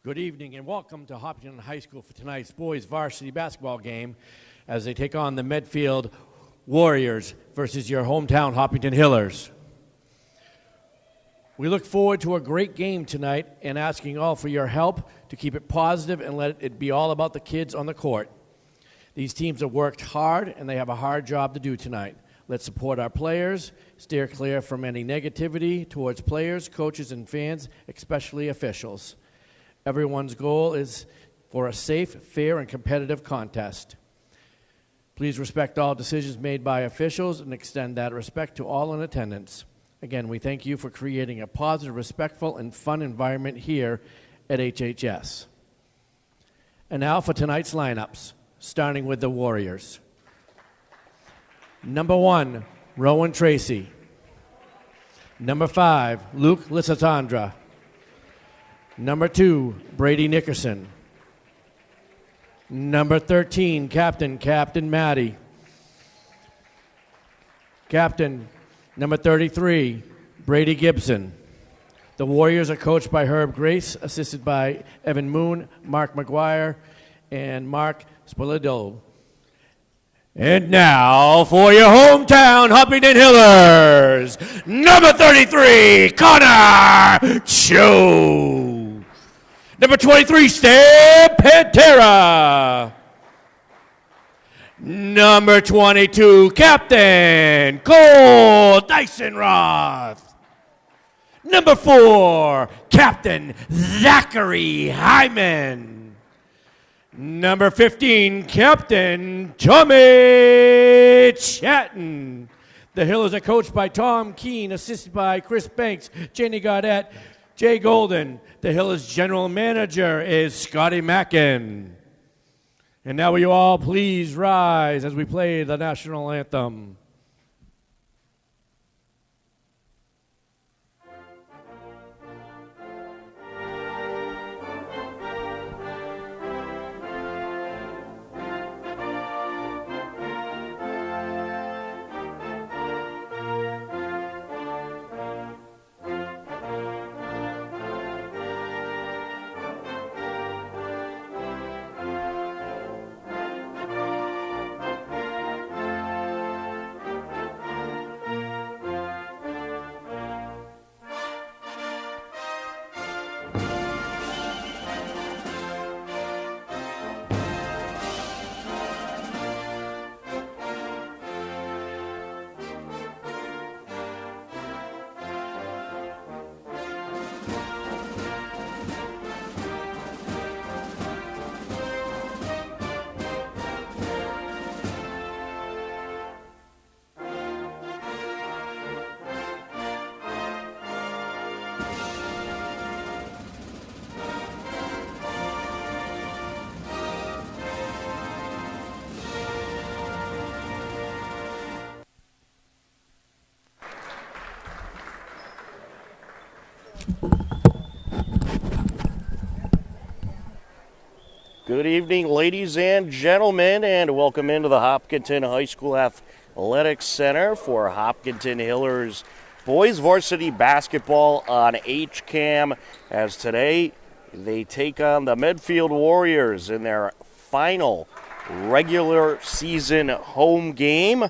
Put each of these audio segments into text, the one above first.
Good evening and welcome to Hopkinton High School for tonight's boys varsity basketball game as they take on the Medfield Warriors versus your hometown Hopkinton Hillers. We look forward to a great game tonight and asking all for your help to keep it positive and let it be all about the kids on the court. These teams have worked hard and they have a hard job to do tonight. Let's support our players, steer clear from any negativity towards players, coaches, and fans, especially officials. Everyone's goal is for a safe, fair, and competitive contest. Please respect all decisions made by officials and extend that respect to all in attendance. Again, we thank you for creating a positive, respectful, and fun environment here at HHS. And now for tonight's lineups, starting with the Warriors. Number 1, Rowan Tracy. Number 5, Luke Lissatandra. Number 2, Brady Nickerson. Number 13, Captain Maddie. Captain, number 33, Brady Gibson. The Warriors are coached by Herb Grace, assisted by Evan Moon, Mark McGuire, and Mark Spolido. And now for your hometown Hopkinton Hillers, number 33, Connor Cho. Number 23, Stan Pantera. Number 22, Captain Cole Dyson Roth. Number 4, Captain Zachary Hyman. Number 15, Captain Tommy Chatton. The Hillers are coached by Tom Keene, assisted by Chris Banks, Jenny Gaudette, Jay Golden. The Hillers general manager is Scotty Mackin. And now will you all please rise as we play the national anthem. Good evening, ladies and gentlemen, and welcome into the Hopkinton High School Athletics Center for Hopkinton Hillers boys varsity basketball on HCAM, as today they take on the Medfield Warriors in their final regular season home game.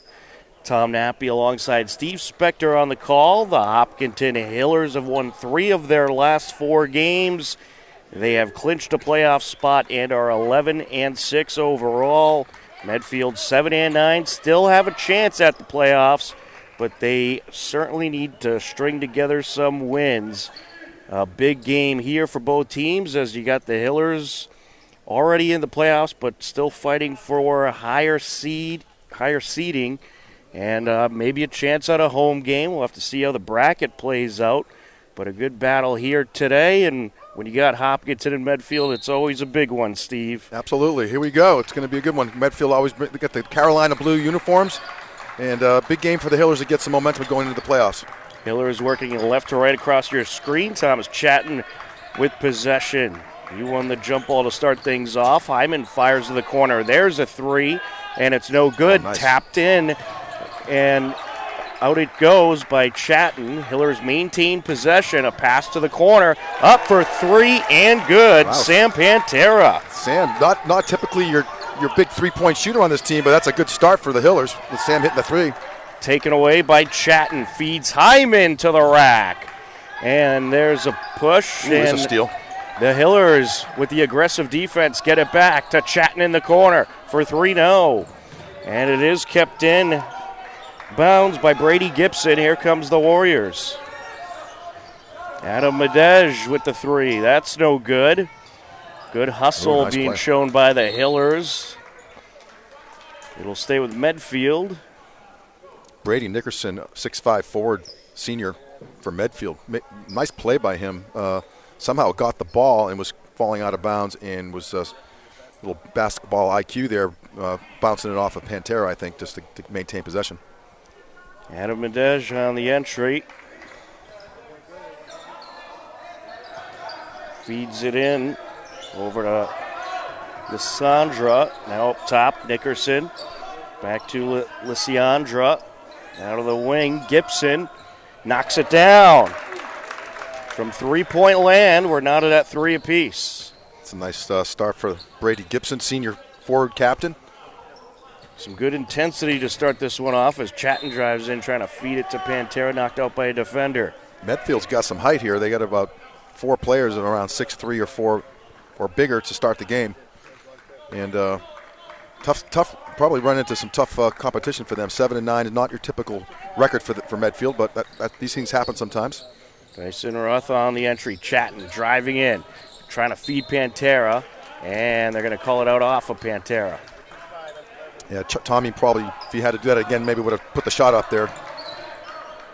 Tom Nappy alongside Steve Spector on the call. The Hopkinton Hillers have won 3 of their last 4 games. They have clinched a playoff spot and are 11-6 overall. Medfield 7-9 still have a chance at the playoffs, but they certainly need to string together some wins. A big game here for both teams, as you got the Hillers already in the playoffs, but still fighting for a higher seeding, and maybe a chance at a home game. We'll have to see how the bracket plays out, but a good battle here today. And when you got Hopkinton and Medfield, it's always a big one, Steve. Absolutely. Here we go. It's going to be a good one. Medfield always got the Carolina blue uniforms, and a big game for the Hillers to get some momentum going into the playoffs. Hillers working left to right across your screen. Thomas Chatton with possession. He won the jump ball to start things off. Hyman fires to the corner. There's a 3, and it's no good. Oh, nice. Tapped in, and Out it goes by Chatton. Hillers maintain possession. A pass to the corner. Up for three and good. Wow. Sam Pantera. Sam, not typically your big three-point shooter on this team, but that's a good start for the Hillers with Sam hitting the three. Taken away by Chatton. Feeds Hyman to the rack. And there's a push. Ooh, there's a steal. The Hillers, with the aggressive defense, get it back to Chatton in the corner for 3-0. And it is kept in bounds by Brady Gibson. Here comes the Warriors. Adam Medej with the three. That's no good. Good hustle nice being play. shown by the Hillers. It'll stay with Medfield. Brady Nickerson, 6'5" forward, senior for Medfield. Nice play by him. Somehow got the ball and was falling out of bounds and was a little basketball IQ there, bouncing it off of Pantera, I think, just to maintain possession. Adam Medej on the entry. Feeds it in over to Lysandra. Now up top, Nickerson. Back to Lysandra. Out of the wing, Gibson knocks it down. From three-point land, we're now to that three apiece. It's a nice start for Brady Gibson, senior forward captain. Some good intensity to start this one off as Chatton drives in, trying to feed it to Pantera, knocked out by a defender. Medfield's got some height here. They got about 4 players at around 6'3" or 4 or bigger to start the game. And tough, probably run into some tough competition for them. 7-9 is not your typical record for Medfield, but these things happen sometimes. Dyson Roth on the entry. Chatton driving in, trying to feed Pantera, and they're going to call it out off of Pantera. Yeah, Tommy probably, if he had to do that again, maybe would have put the shot up there.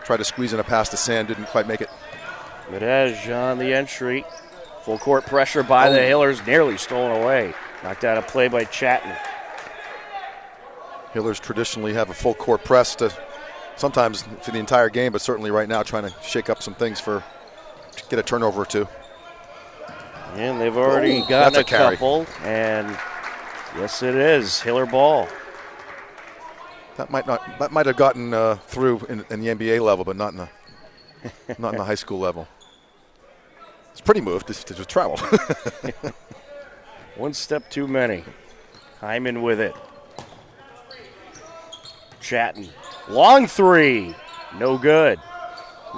Tried to squeeze in a pass to Sam, didn't quite make it. Medej on the entry. Full court pressure by the Hillers, nearly stolen away. Knocked out a play by Chatton. Hillers traditionally have a full court press to sometimes for the entire game, but certainly right now trying to shake up some things to get a turnover or two. And they've already gotten a couple, and yes, it is Hiller ball. That might have gotten through in the NBA level, but not in the high school level. It's pretty move to just travel. One step too many. Hyman with it. Chatton. Long three. No good.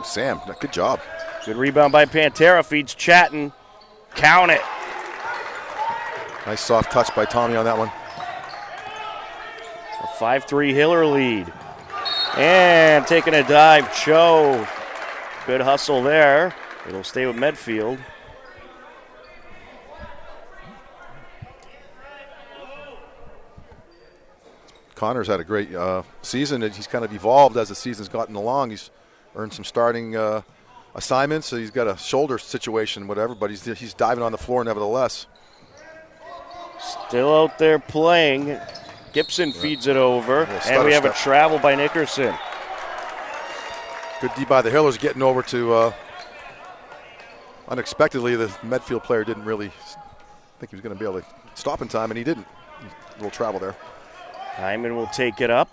Sam, good job. Good rebound by Pantera. Feeds Chatton. Count it. Nice soft touch by Tommy on that one. A 5-3 Hiller lead. And taking a dive, Cho. Good hustle there. It'll stay with Medfield. Connor's had a great season. He's kind of evolved as the season's gotten along. He's earned some starting assignments. So he's got a shoulder situation, whatever, but he's diving on the floor nevertheless. Still out there playing. Gibson feeds it over, and we have a travel by Nickerson. Good D by the Hillers getting over to unexpectedly. The Medfield player didn't really think he was going to be able to stop in time, and he didn't. A little travel there. Hyman will take it up.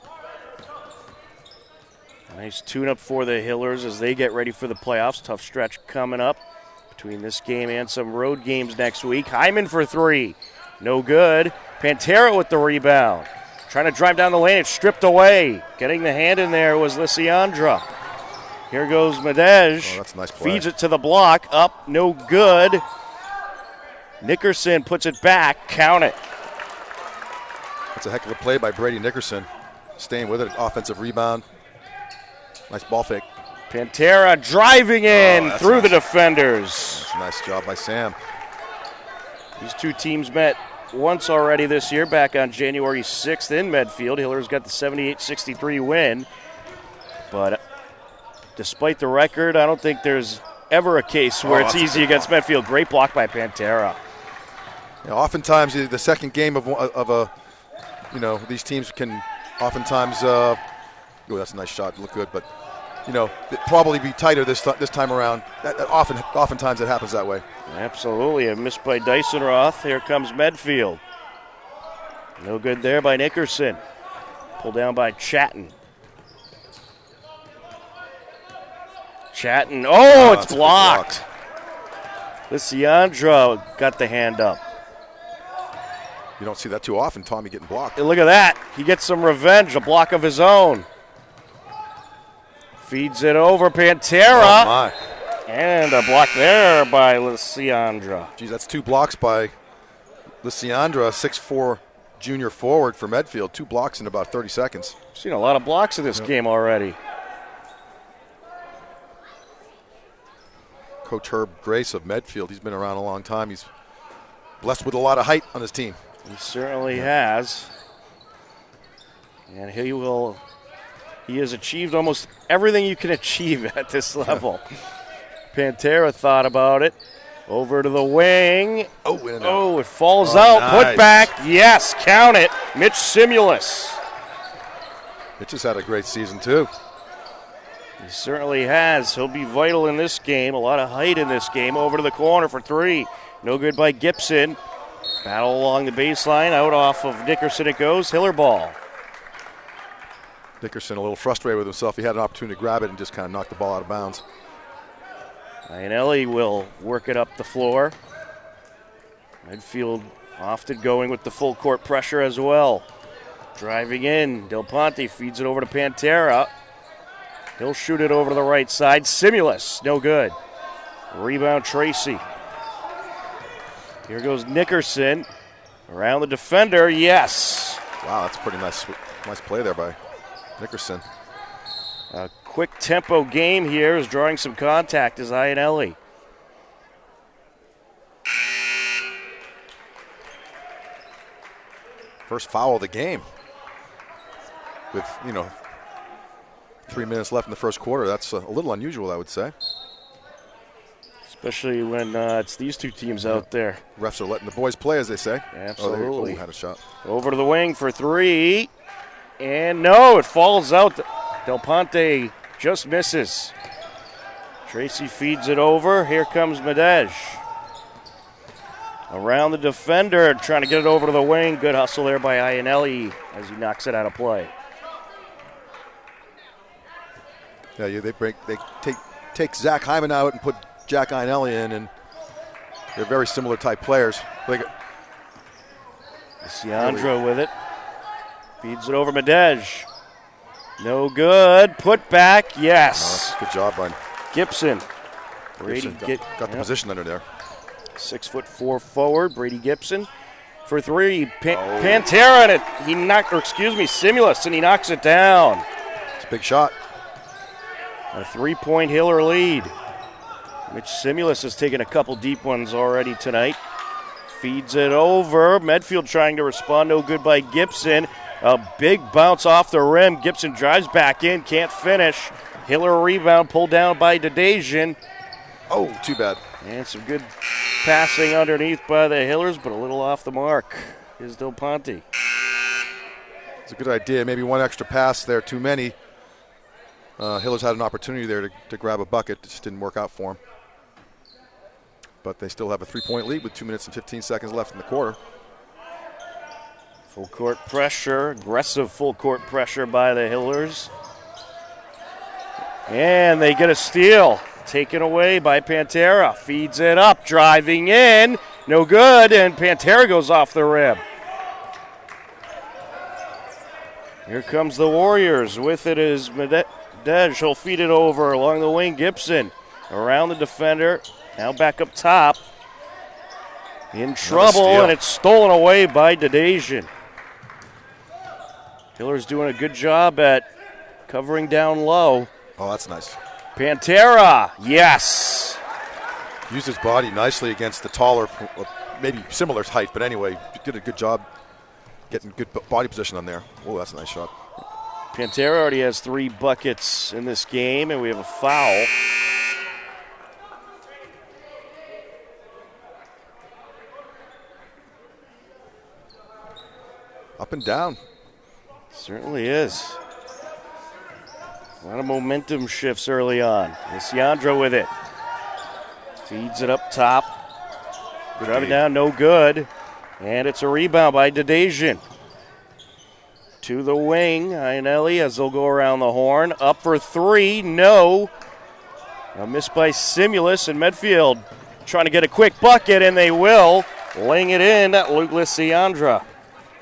Nice tune-up for the Hillers as they get ready for the playoffs. Tough stretch coming up between this game and some road games next week. Hyman for three. No good. Pantera with the rebound. Trying to drive down the lane. It's stripped away. Getting the hand in there was Lysandra. Here goes Medej. Oh, that's a nice play. Feeds it to the block. Up. No good. Nickerson puts it back. Count it. That's a heck of a play by Brady Nickerson. Staying with it. Offensive rebound. Nice ball fake. Pantera driving in through the nice. defenders. That's a nice job by Sam. These two teams met once already this year, back on January 6th in Medfield. Hillers got the 78-63 win. But despite the record, I don't think there's ever a case where it's easy against Medfield. Great block by Pantera. You know, oftentimes, the second game of a, these teams can oftentimes, that's a nice shot, look good, but, it'd probably be tighter this time around. Oftentimes it happens that way. Absolutely. A miss by Dyson Roth. Here comes Medfield. No good there by Nickerson. Pulled down by Chatton. Chatting. Oh, it's that's a good blocked. Lisiandra got the hand up. You don't see that too often, Tommy getting blocked. And look at that. He gets some revenge, a block of his own. Feeds it over, Pantera. Oh, my. And a block there by Lisiandra. Geez, that's 2 blocks by Lisiandra, 6'4" junior forward for Medfield. 2 blocks in about 30 seconds. Seen a lot of blocks in this game already. Coach Herb Grace of Medfield, he's been around a long time. He's blessed with a lot of height on his team. He certainly has. And he has achieved almost everything you can achieve at this level. Pantera thought about it. Over to the wing. Oh, it falls out. Nice. Put back. Yes, count it. Mitch Simulus. Mitch has had a great season, too. He certainly has. He'll be vital in this game. A lot of height in this game. Over to the corner for 3. No good by Gibson. Battle along the baseline. Out off of Nickerson it goes. Hiller ball. Nickerson a little frustrated with himself. He had an opportunity to grab it and just kind of knocked the ball out of bounds. Iannelli will work it up the floor. Medfield often going with the full court pressure as well. Driving in. Del Ponte feeds it over to Pantera. He'll shoot it over to the right side. Simulus, no good. Rebound Tracy. Here goes Nickerson. Around the defender, yes. Wow, that's a pretty nice play there by Nickerson. A quick tempo game here is drawing some contact is Iannelli. First foul of the game. With, 3 minutes left in the first quarter. That's a little unusual, I would say. Especially when it's these two teams out there. Refs are letting the boys play, as they say. Absolutely. Had a shot. Over to the wing for 3. And no, it falls out. Del Ponte just misses. Tracy feeds it over. Here comes Medej. Around the defender, trying to get it over to the wing. Good hustle there by Iannelli as he knocks it out of play. Yeah, they take Zach Hyman out and put Jack Iannelli in, and they're very similar type players. Lisiandra with it. Feeds it over Medej. No good. Put back. Yes. Good job by Gibson. Brady got the position under there. 6'4" forward. Brady Gibson for 3. Pantera and Simulus, and he knocks it down. It's a big shot. A 3-point Hiller lead. Mitch Simulus has taken a couple deep ones already tonight. Feeds it over. Medfield trying to respond. No good by Gibson. A big bounce off the rim. Gibson drives back in. Can't finish. Hiller rebound pulled down by Dedejian. Oh, too bad. And some good passing underneath by the Hillers, but a little off the mark is Del Ponte. It's a good idea. Maybe one extra pass there, too many. Hillers had an opportunity there to grab a bucket. It just didn't work out for him. But they still have a 3-point lead with 2 minutes and 15 seconds left in the quarter. Full court pressure, aggressive full court pressure by the Hillers. And they get a steal. Taken away by Pantera. Feeds it up, driving in. No good, and Pantera goes off the rim. Here comes the Warriors. With it is Medej. He'll feed it over along the wing. Gibson around the defender. Now back up top. In trouble, and it's stolen away by Dedejian. Hiller's doing a good job at covering down low. Oh, that's nice. Pantera, yes. Used his body nicely against the taller, maybe similar height, but anyway, did a good job getting good body position on there. Oh, that's a nice shot. Pantera already has 3 buckets in this game, and we have a foul. Up and down. Certainly is. A lot of momentum shifts early on. Lisiandra with it. Feeds it up top. Driving down, no good. And it's a rebound by Dedejian. To the wing, Iannelli as they'll go around the horn. Up for 3, no. A miss by Simulus, and Medfield trying to get a quick bucket, and they will. Laying it in, Luke Lysiandra.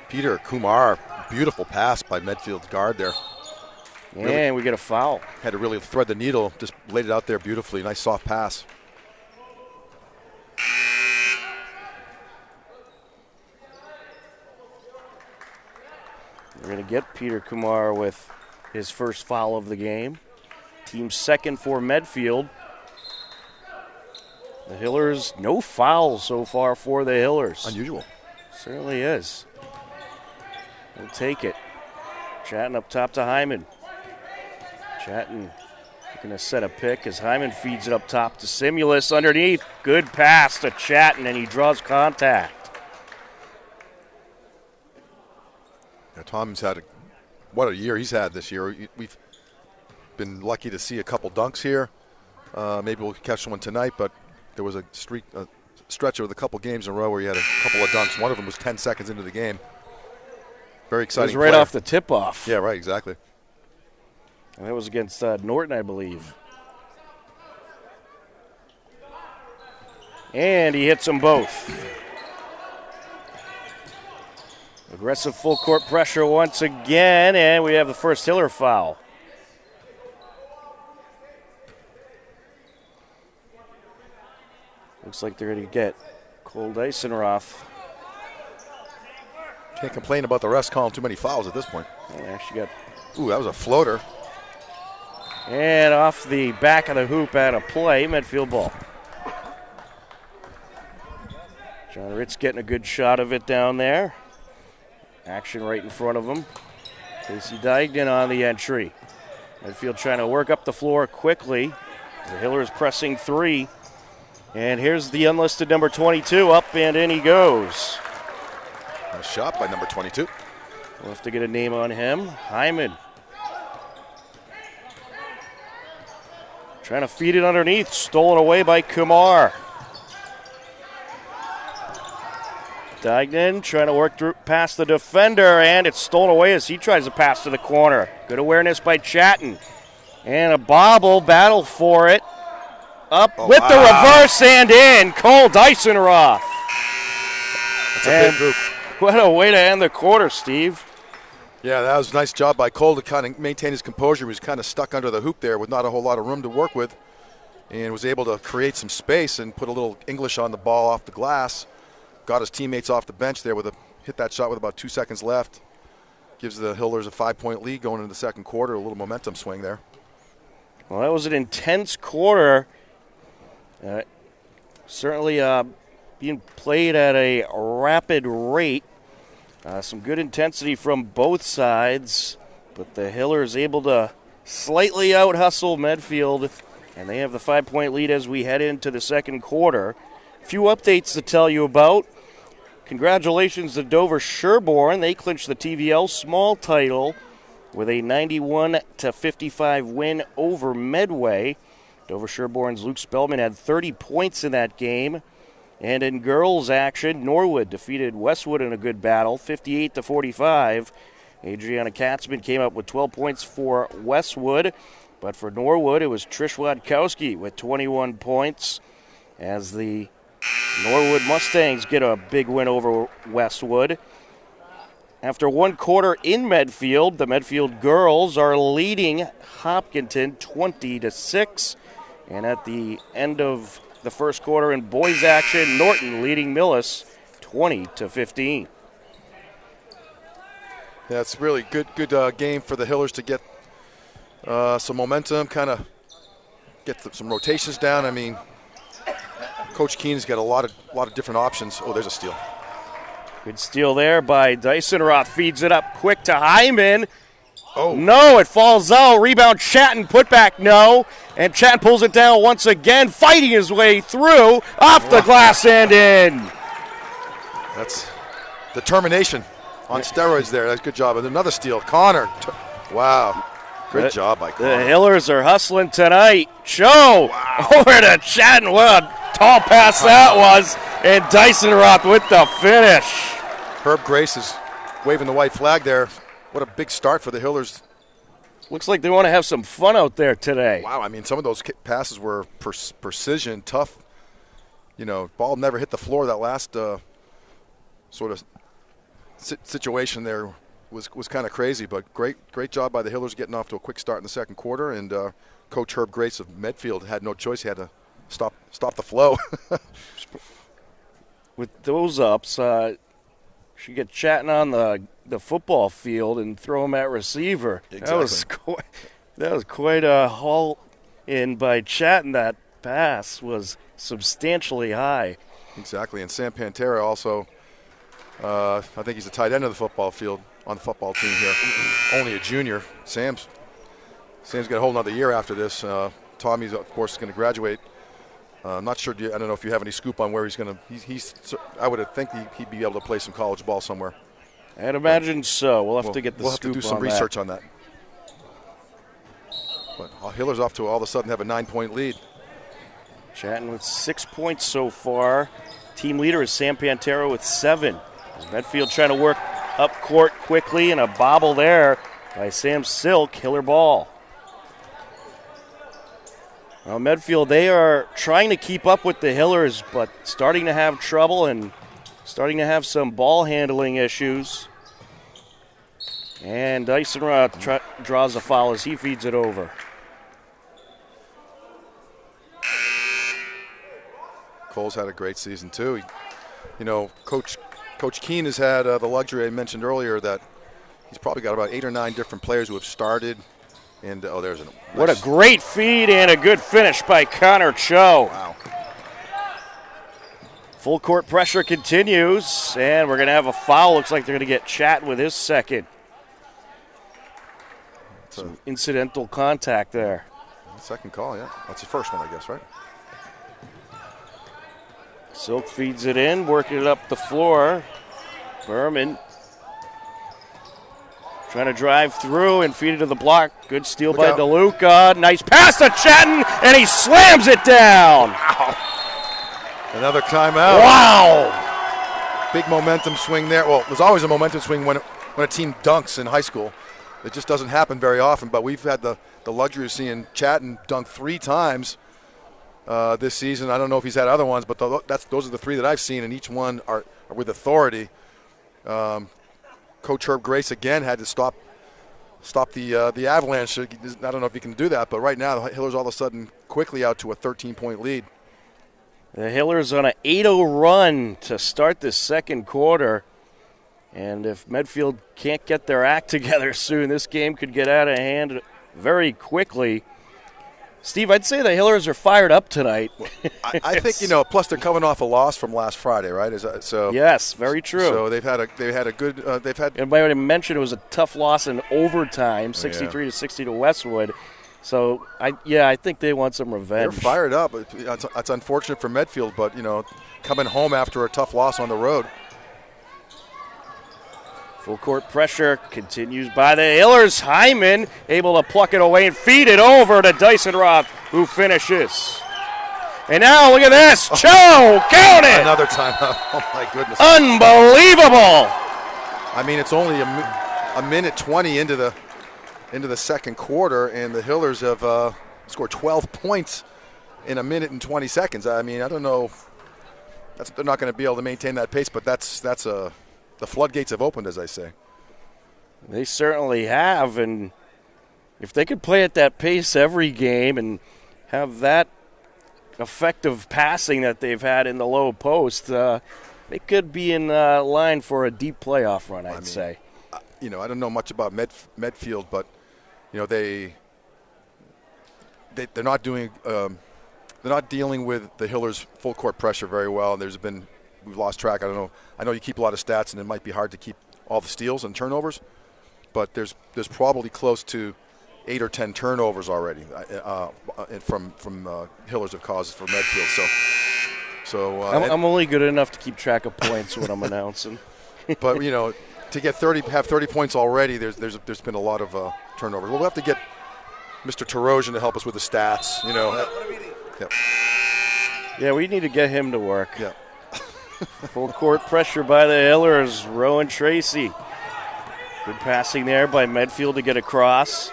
Peter Kumar, beautiful pass by Medfield's guard there. And we get a foul. Had to really thread the needle, just laid it out there beautifully. Nice soft pass. We're going to get Peter Kumar with his first foul of the game. Team second for Medfield. The Hillers, no fouls so far for the Hillers. Unusual. Certainly is. We'll take it. Chatton up top to Hyman. Chatton going to set a pick as Hyman feeds it up top to Simulus underneath. Good pass to Chatton, and he draws contact. Yeah, Tom's had what a year he's had this year. We've been lucky to see a couple dunks here. Maybe we'll catch one tonight, but there was a stretch of a couple games in a row where he had a couple of dunks. One of them was 10 seconds into the game. Very exciting. It was right player. off the tip-off. Yeah, right, exactly. And that was against Norton, I believe. And he hits them both. Aggressive full court pressure once again, and we have the first Hiller foul. Looks like they're going to get Cole Dysenroth. Can't complain about the refs calling too many fouls at this point. They actually got. Ooh, that was a floater. And off the back of the hoop out of play, Medfield ball. John Ritz getting a good shot of it down there. Action right in front of him. Casey Dignan on the entry. Medfield trying to work up the floor quickly. The Hillers pressing three. And here's the unlisted number 22. Up and in he goes. Nice shot by number 22. We'll have to get a name on him. Hyman. Trying to feed it underneath. Stolen away by Kumar. Dignan trying to work through past the defender, and it's stolen away as he tries to pass to the corner. Good awareness by Chatton. And a bobble, battle for it. Up with the reverse and in. Cole Dysenroth. That's a big group. What a way to end the quarter, Steve. Yeah, that was a nice job by Cole to kind of maintain his composure. He was kind of stuck under the hoop there with not a whole lot of room to work with, and was able to create some space and put a little English on the ball off the glass. Got his teammates off the bench there hit that shot with about 2 seconds left. Gives the Hillers a 5-point lead going into the second quarter. A little momentum swing there. Well, that was an intense quarter. Certainly being played at a rapid rate. Some good intensity from both sides, but the Hillers able to slightly out-hustle Medfield, and they have the 5-point lead as we head into the second quarter. A few updates to tell you about. Congratulations to Dover Sherborne. They clinched the TVL small title with a 91-55 win over Medway. Dover Sherborne's Luke Spellman had 30 points in that game. And in girls action, Norwood defeated Westwood in a good battle, 58-45. Adriana Katzman came up with 12 points for Westwood. But for Norwood, it was Trish Wadkowski with 21 points as the Norwood Mustangs get a big win over Westwood. After one quarter in Medfield, the Medfield girls are leading Hopkinton 20-6. And at the end of the first quarter in boys action, Norton leading Millis 20-15. Yeah, it's really good game for the Hillers to get some momentum, kind of get some rotations down. I mean, Coach Keen's got a lot of different options. Oh, there's a steal. Good steal there by Dysenroth. Feeds it up quick to Hyman. Oh. No, it falls out. Rebound, Chatton, put back, no. And Chatton pulls it down once again, fighting his way through, off the glass and in. That's determination on steroids there. That's a good job. And another steal. Connor. Wow. Great job by Connor. The Hillers are hustling tonight. Show over to Chatton. What a tall pass that was. And Dysenroth with the finish. Herb Grace is waving the white flag there. What a big start for the Hillers Looks like they want to have some fun out there today. Wow, I mean, some of those passes were precision, tough. Ball never hit the floor. That last sort of situation there was kind of crazy, but great job by the Hillers getting off to a quick start in the second quarter. And Coach Herb Grace of Medfield had no choice; he had to stop the flow. With those ups, should get chatting on the football field and throw him at receiver. Exactly. That was quite a haul in by Chatton. That pass was substantially high. Exactly, and Sam Pantera also. I think he's the tight end of the football field on the football team here. Only a junior. Sam's got a whole another year after this. Tommy's, of course, going to graduate. I'm not sure. I don't know if you have any scoop on where he's going to. I would think he'd be able to play some college ball somewhere. I'd imagine so. We'll have to get the We'll have scoop to do some on research that. on that. But Hiller's off to all of a sudden have a 9-point lead. Chatton with 6 points so far. Team leader is Sam Pantera with 7. As Medfield trying to work up court quickly, and a bobble there by Sam Silk. Hiller ball. Well, Medfield, they are trying to keep up with the Hillers, but starting to have trouble and starting to have some ball handling issues. And Dyson Roth draws a foul as he feeds it over. Cole's had a great season too. Coach Keene has had the luxury I mentioned earlier that he's probably got about 8 or 9 different players who have started. And there's what a great feed and a good finish by Connor Cho. Wow. Full court pressure continues, and we're going to have a foul. Looks like they're going to get Chatton with his second. Some incidental contact there. Second call, yeah. That's the first one, I guess, right? Silk feeds it in, working it up the floor. Berman trying to drive through and feed it to the block. Good steal by DeLuca. Nice pass to Chatton, and he slams it down. Wow. Another timeout. Wow. Big momentum swing there. Well, there's always a momentum swing when a team dunks in high school. It just doesn't happen very often, but we've had the luxury of seeing Chatton dunk 3 times this season. I don't know if he's had other ones, but those are the 3 that I've seen, and each one are with authority. Coach Herb Grace again had to stop the avalanche. I don't know if he can do that, but right now the Hillers all of a sudden quickly out to a 13-point lead. The Hillers on an 8-0 run to start this second quarter. And if Medfield can't get their act together soon, this game could get out of hand very quickly. Steve, I'd say the Hillers are fired up tonight. I think plus they're coming off a loss from last Friday, right? So yes, very true. So they've had a good. And by the way, I mentioned it was a tough loss in overtime, 63-60 to Westwood. So I think they want some revenge. They're fired up. It's unfortunate for Medfield, but coming home after a tough loss on the road. Full court pressure continues by the Hillers. Hyman able to pluck it away and feed it over to Dyson Roth, who finishes. And now look at this. Cho, count it. Another timeout. Oh, my goodness. Unbelievable. I mean, it's only a minute 20 into the second quarter, and the Hillers have scored 12 points in a minute and 20 seconds. I mean, I don't know. They're not going to be able to maintain that pace, but the floodgates have opened, as I say. They certainly have, and if they could play at that pace every game and have that effective passing that they've had in the low post, they could be in line for a deep playoff run, I'd say. I don't know much about Medfield, but they're not doing they're not dealing with the Hillers' full court pressure very well. We've lost track. I don't know. I know you keep a lot of stats, and it might be hard to keep all the steals and turnovers, but there's probably close to 8 or 10 turnovers already from Hillers have caused for Medfield. So I'm only good enough to keep track of points when I'm announcing. But to get 30 points already, there's been a lot of turnovers. We'll have to get Mr. Tarosian to help us with the stats. Yep. Yeah, we need to get him to work. Yeah. Full court pressure by the Hillers. Rowan Tracy. Good passing there by Medfield to get across.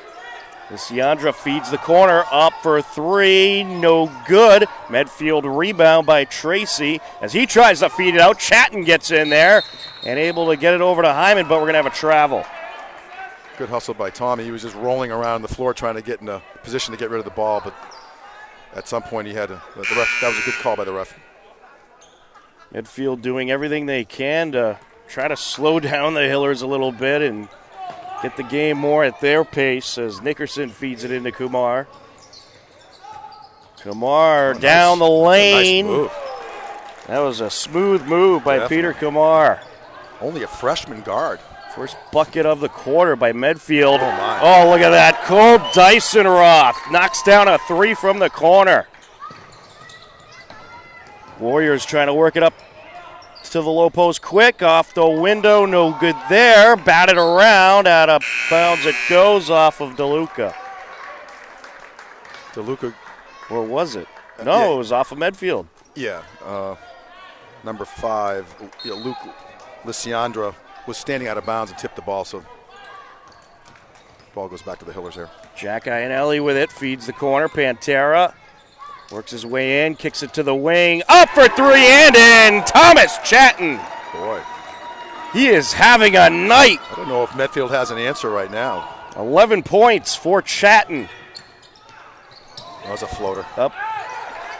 Leandra feeds the corner, up for three, no good. Medfield rebound by Tracy as he tries to feed it out. Chatton gets in there and able to get it over to Hyman, but we're going to have a travel. Good hustle by Tommy. He was just rolling around the floor trying to get in a position to get rid of the ball, but at some point he had to, the ref, that was a good call by the ref. Medfield doing everything they can to try to slow down the Hillers a little bit and get the game more at their pace as Nickerson feeds it into Kumar. Kumar down the lane. Nice move. That was a smooth move by Definitely. Peter Kumar. Only a freshman guard. First bucket of the quarter by Medfield. Oh, my. Oh, look at that. Cole Dysonroth knocks down a three from the corner. Warriors trying to work it up to the low post quick. Off the window. No good there. Batted around. Out of bounds it goes off of DeLuca. DeLuca. Or was it? No, Yeah. it was off of Medfield. Yeah. Number 5, Luke Leandra was standing out of bounds and tipped the ball, so ball goes back to the Hillers here. Jack Iannelli with it. Feeds the corner. Pantera works his way in. Kicks it to the wing. Up for three and in. Thomas Chatton. Boy, He is having a night. I don't know if Medfield has an answer right now. 11 points for Chatton. That was a floater. Up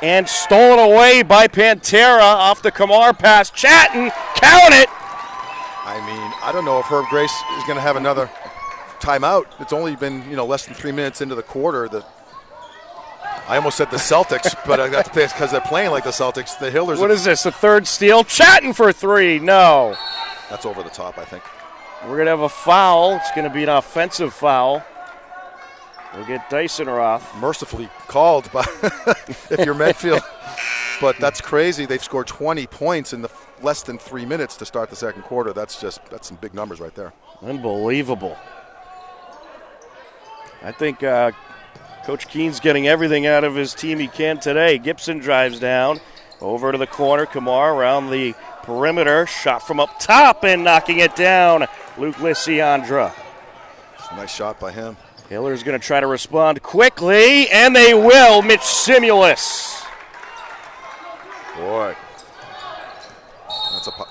and stolen away by Pantera off the Kamar pass. Chatton, count it. I mean, I don't know if Herb Grace is going to have another timeout. It's only been, less than 3 minutes into the quarter. I almost said the Celtics, but that's because they're playing like the Celtics. The Hillers. What is this, the third steal? Chatton for three. No. That's over the top, I think. We're going to have a foul. It's going to be an offensive foul. We'll get Dysonroth. Mercifully called by if you're Medfield. But that's crazy. They've scored 20 points in the less than 3 minutes to start the second quarter. That's some big numbers right there. Unbelievable. I think Coach Keene's getting everything out of his team he can today. Gibson drives down over to the corner. Kamar around the perimeter. Shot from up top and knocking it down. Luke Leandra. Nice shot by him. Hiller's going to try to respond quickly, and they will. Mitch Simulus. Boy.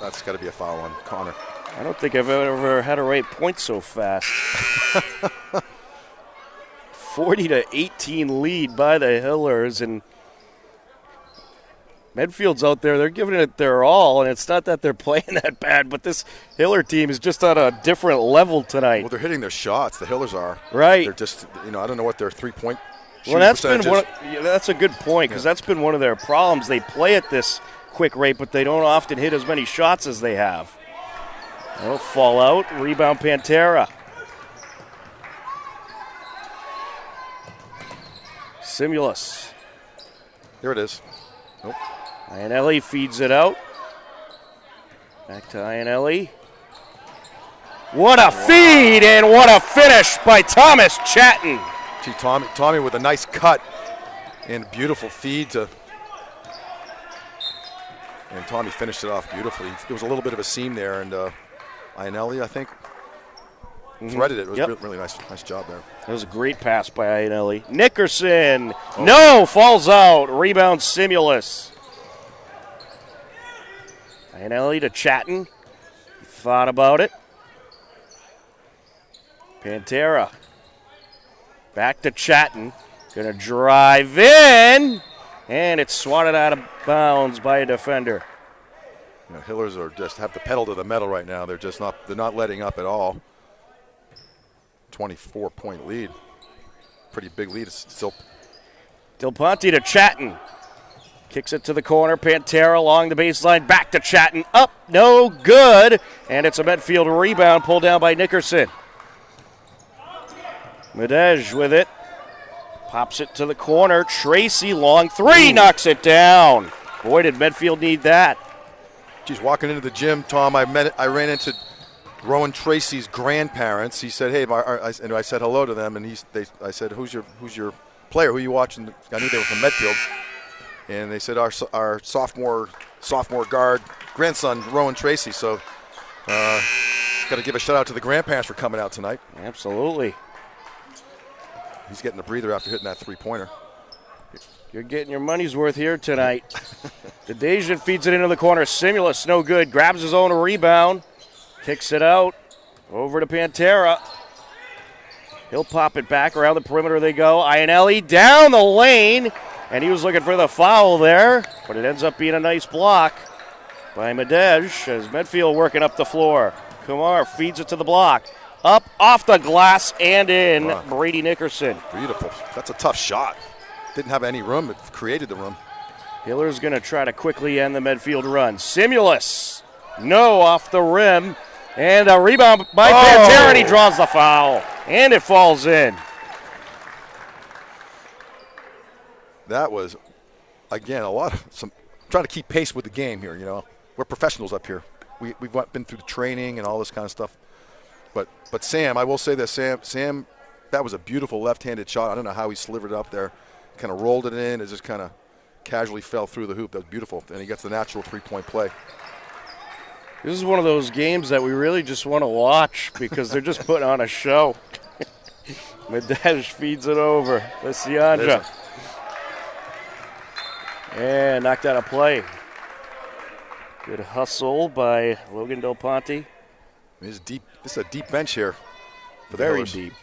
That's got to be a foul on Connor. I don't think I've ever had a rate point so fast. 40-18 lead by the Hillers, and Medfield's out there. They're giving it their all, and it's not that they're playing that bad, but this Hiller team is just on a different level tonight. Well, they're hitting their shots. The Hillers are. Right. They're just, I don't know what their 3-point Well, that's been that's a good point because that's been one of their problems. They play at this quick rate, but they don't often hit as many shots as they have. They'll fall out. Rebound Pantera. Simulus. There it is. Nope. Iannelli feeds it out. Back to Iannelli. What a feed and what a finish by Thomas Chatton. Gee, Tommy with a nice cut and beautiful feed and Tommy finished it off beautifully. There was a little bit of a seam there, and Iannelli, I think, threaded it. It was really nice job there. That was a great pass by Iannelli. Nickerson, no, falls out. Rebound Simulus. Iannelli to Chatton. Thought about it. Pantera. Back to Chatton. Going to drive in. And it's swatted out of bounds by a defender. Hillers are just have the pedal to the metal right now. They're not letting up at all. 24-point lead. Pretty big lead. It's still. Del Ponte to Chatton. Kicks it to the corner. Pantera along the baseline. Back to Chatton. Up. No good. And it's a Medfield rebound pulled down by Nickerson. Medej with it. Pops it to the corner. Tracy, long three, knocks it down. Boy, did Medfield need that. Geez, walking into the gym, Tom, I ran into Rowan Tracy's grandparents. He said, "Hey," and I said hello to them, and I said, "Who's your player? Who are you watching?" I knew they were from Medfield, and they said our sophomore guard grandson, Rowan Tracy. So, got to give a shout out to the grandparents for coming out tonight. Absolutely. He's getting a breather after hitting that three-pointer. You're getting your money's worth here tonight. Dedejian feeds it into the corner. Simulus, no good. Grabs his own rebound. Kicks it out. Over to Pantera. He'll pop it back. Around the perimeter they go. Ionelli down the lane. And he was looking for the foul there. But it ends up being a nice block by Medej as Medfield working up the floor. Kumar feeds it to the block. Up, off the glass, and in. Wow. Brady Nickerson. Beautiful. That's a tough shot. Didn't have any room. It created the room. Hiller's going to try to quickly end the Medfield run. Simulus. No, off the rim. And a rebound by Pantera, and he draws the foul. And it falls in. That was, again, trying to keep pace with the game here, you know. We're professionals up here. We've been through the training and all this kind of stuff. But Sam, I will say this, Sam, that was a beautiful left-handed shot. I don't know how he slivered it up there. Kind of rolled it in. It just kind of casually fell through the hoop. That was beautiful. And he gets the natural three-point play. This is one of those games that we really just want to watch because they're just putting on a show. Medej feeds it over. Lisiandra. And knocked out of play. Good hustle by Logan Del Ponte. This is a deep bench here. For the Very Hillers. deep.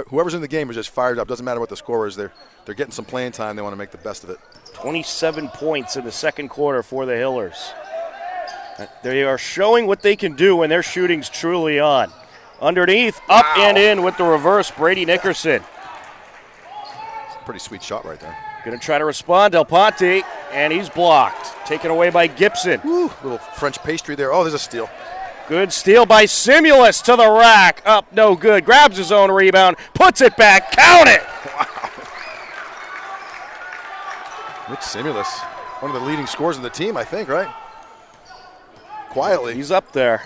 Whoever's in the game is just fired up. Doesn't matter what the score is. They're getting some playing time. They want to make the best of it. 27 points in the second quarter for the Hillers. They are showing what they can do when their shooting's truly on. Underneath, up and in with the reverse, Brady Nickerson. Pretty sweet shot right there. Going to try to respond, Del Ponte, and he's blocked. Taken away by Gibson. Woo, little French pastry there. Oh, there's a steal. Good steal by Simulus to the rack. Up, no good. Grabs his own rebound, puts it back. Count it! Wow. Rich Simulus, one of the leading scorers in the team, I think, right? Quietly. He's up there.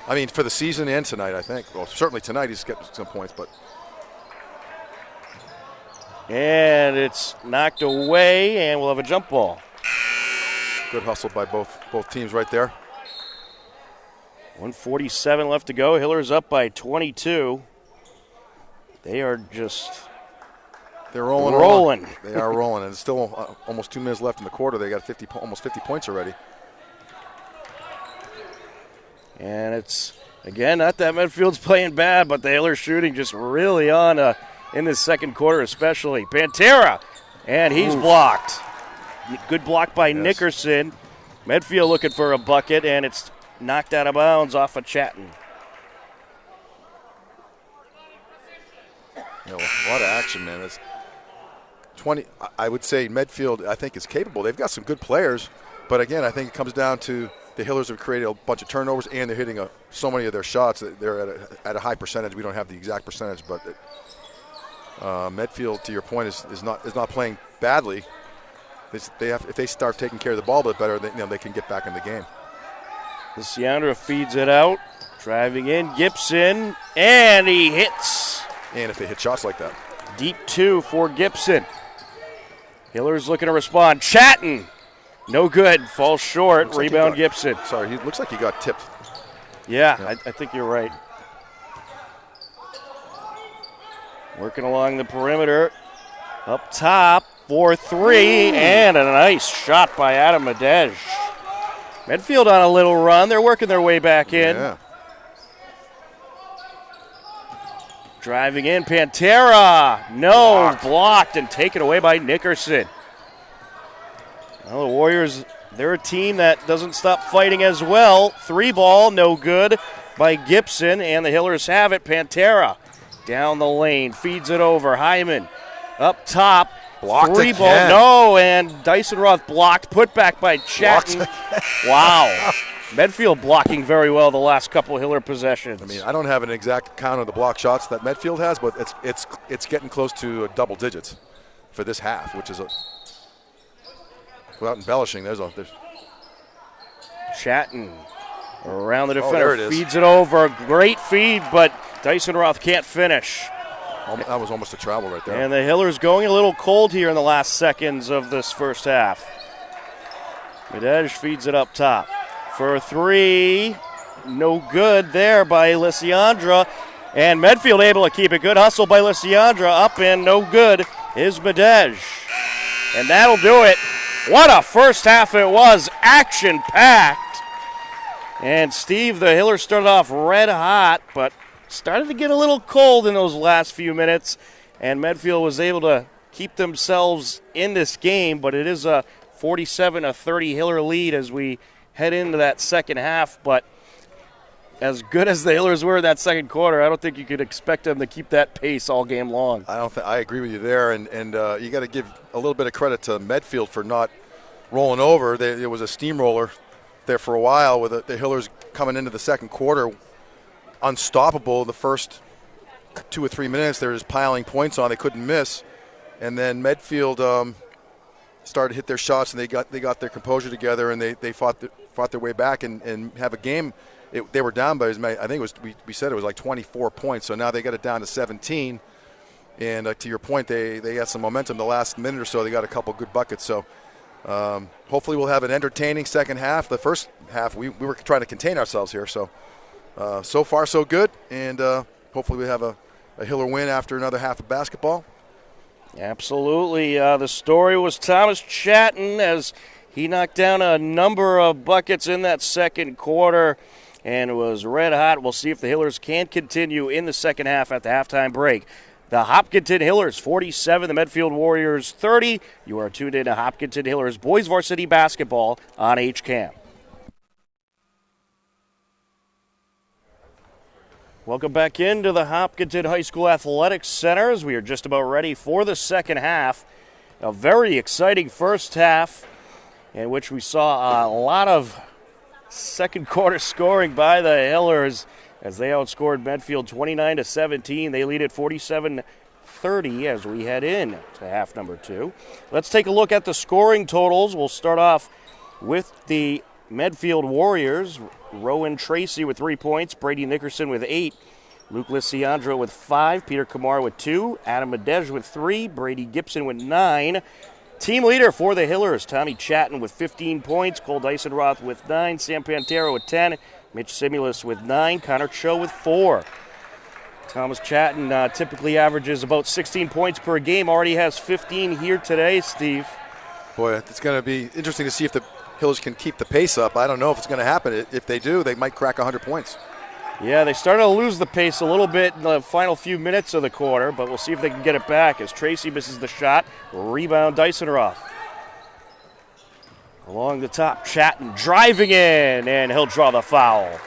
I mean, for the season and tonight, I think. Well, certainly tonight he's getting some points, but. And it's knocked away, and we'll have a jump ball. Good hustle by both teams right there. 1:47 left to go. Hillers up by 22. They are just They're rolling. rolling. They are rolling, and it's still almost 2 minutes left in the quarter. They got almost 50 points already. And it's, again, not that Medfield's playing bad, but the Hillers shooting just really on in this second quarter especially. Pantera, and he's blocked. Good block by Nickerson. Medfield looking for a bucket, and it's knocked out of bounds off of Chatton. You know, a lot of action, man. It's 20. I would say Medfield, I think, is capable. They've got some good players, but again, I think it comes down to the Hillers have created a bunch of turnovers, and they're hitting so many of their shots that they're at a high percentage. We don't have the exact percentage, but Medfield, to your point, is not playing badly. If they start taking care of the ball a bit better, they can get back in the game. Lisiandra feeds it out, driving in Gibson, and he hits. And if they hit shots like that. Deep two for Gibson. Hillers looking to respond. Chatton, no good, falls short. Looks like Rebound Gibson. Sorry, he looks like he got tipped. Yeah. I think you're right. Working along the perimeter. Up top for three, and a nice shot by Adam Medej. Medfield on a little run. They're working their way back in. Yeah. Driving in, Pantera. No, blocked and taken away by Nickerson. Well, the Warriors, they're a team that doesn't stop fighting as well. 3-ball, no good by Gibson, and the Hillers have it. Pantera down the lane, feeds it over. Hyman up top. Blocked 3-ball, again. no, and Dyson Roth blocked. Put back by Chatton. Wow. Medfield blocking very well the last couple Hiller possessions. I mean, I don't have an exact count of the block shots that Medfield has, but it's getting close to double digits for this half, which is without embellishing. There's Chatton around the there defender, it is. feeds it over. Great feed, but Dyson Roth can't finish. That was almost a travel right there. And the Hillers going a little cold here in the last seconds of this first half. Medej feeds it up top for 3. No good there by Lisiandra. And Medfield able to keep it. Good hustle by Lysiandra. Up and no good is Medej. And that'll do it. What a first half it was. Action-packed. And Steve, the Hillers started off red hot, but started to get a little cold in those last few minutes. And Medfield was able to keep themselves in this game, but it is a 47-30 Hiller lead as we head into that second half. But as good as the Hillers were in that second quarter, I don't think you could expect them to keep that pace all game long. I agree with you there, and you got to give a little bit of credit to Medfield for not rolling over. It was a steamroller there for a while with the Hillers coming into the second quarter unstoppable. The first 2 or 3 minutes, they were just piling points on. They couldn't miss, and then Medfield started to hit their shots, and they got their composure together, and they fought their way back and have a game. They were down by, I think it was, we said it was like 24 points, so now they got it down to 17. And to your point, they got some momentum the last minute or so. They got a couple good buckets, so hopefully we'll have an entertaining second half. The first half, we were trying to contain ourselves here, so so far so good, and hopefully we have a Hiller win after another half of basketball. Absolutely. The story was Thomas Chatton as he knocked down a number of buckets in that second quarter and was red hot. We'll see if the Hillers can continue in the second half at the halftime break. The Hopkinton Hillers 47, the Medfield Warriors 30. You are tuned in to Hopkinton Hillers Boys Varsity Basketball on HCAM. Welcome back into the Hopkinton High School Athletics Center as we are just about ready for the second half. A very exciting first half in which we saw a lot of second quarter scoring by the Hillers as they outscored Medfield 29-17. They lead at 47-30 as we head in to half number 2. Let's take a look at the scoring totals. We'll start off with the Medfield Warriors. Rowan Tracy with 3 points, Brady Nickerson with 8, Luke Lysiandra with 5, Peter Kamar with 2, Adam Medej with 3, Brady Gibson with 9. Team leader for the Hillers, Tommy Chatton with 15 points, Cole Dysenroth with 9, Sam Pantera with 10, Mitch Simulus with 9, Connor Cho with 4. Thomas Chatton typically averages about 16 points per game, already has 15 here today, Steve. Boy, it's going to be interesting to see if the Hillers can keep the pace up. I don't know if it's going to happen. If they do, they might crack 100 points. Yeah, they started to lose the pace a little bit in the final few minutes of the quarter, but we'll see if they can get it back as Tracy misses the shot. Rebound Dysenroth. Along the top, Chatton driving in, and he'll draw the foul.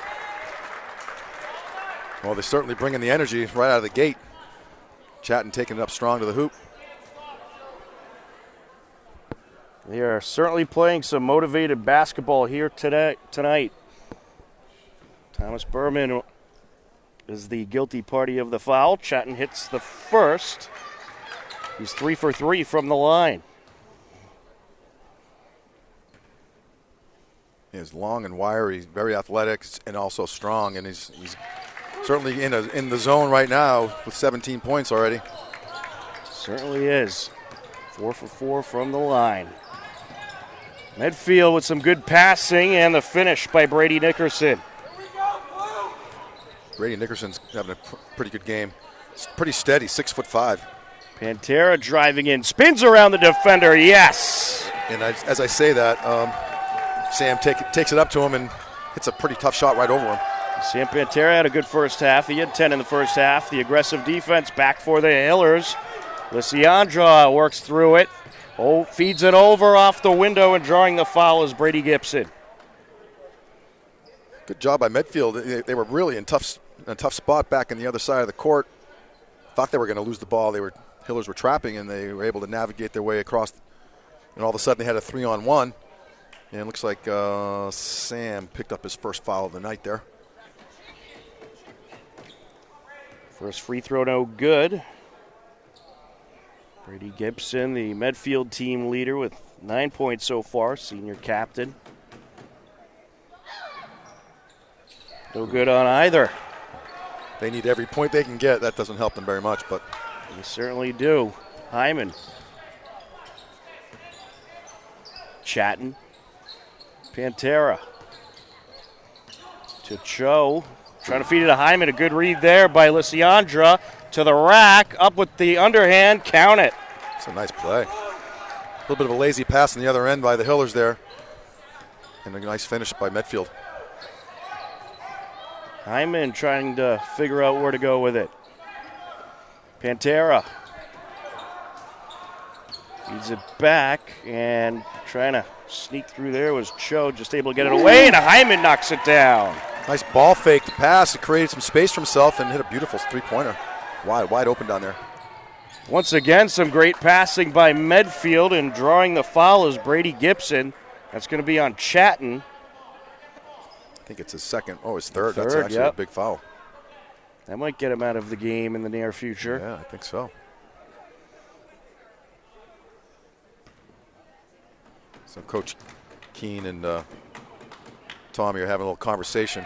Well, they're certainly bringing the energy right out of the gate. Chatton taking it up strong to the hoop. They are certainly playing some motivated basketball here tonight. Thomas Berman is the guilty party of the foul. Chatton hits the first. He's 3 for 3 from the line. He's long and wiry, very athletic, and also strong. And he's certainly in the zone right now with 17 points already. Certainly is. 4 for 4 from the line. Medfield with some good passing and the finish by Brady Nickerson. Brady Nickerson's having a pretty good game. It's pretty steady, 6'5". Pantera driving in, spins around the defender, yes! And as I say that, Sam takes it up to him and hits a pretty tough shot right over him. Sam Pantera had a good first half. He had 10 in the first half. The aggressive defense back for the Hillers. Lysiandra works through it. Feeds it over off the window, and drawing the foul is Brady Gibson. Good job by Medfield. They were really in a tough spot back in the other side of the court. Thought they were going to lose the ball. Hillers were trapping, and they were able to navigate their way across. And all of a sudden, they had a 3-on-1. And it looks like Sam picked up his first foul of the night there. First free throw, no good. Brady Gibson, the Medfield team leader with 9 points so far, senior captain. No good on either. They need every point they can get. That doesn't help them very much, but they certainly do. Hyman. Chatton. Pantera. To Cho. Trying to feed it to Hyman. A good read there by Lisiandra. To the rack. Up with the underhand. Count it. It's a nice play. A little bit of a lazy pass on the other end by the Hillers there. And a nice finish by Medfield. Hyman trying to figure out where to go with it. Pantera feeds it back and trying to sneak through there was Cho, just able to get it away, and Hyman knocks it down. Nice ball fake pass. It created some space for himself and hit a beautiful three-pointer. Wide open down there. Once again, some great passing by Medfield, and drawing the foul is Brady Gibson. That's going to be on Chatton. I think it's his second. Oh, his third. Third, That's actually yep. a big foul. That might get him out of the game in the near future. Yeah, I think so. So Coach Keene and Tommy are having a little conversation.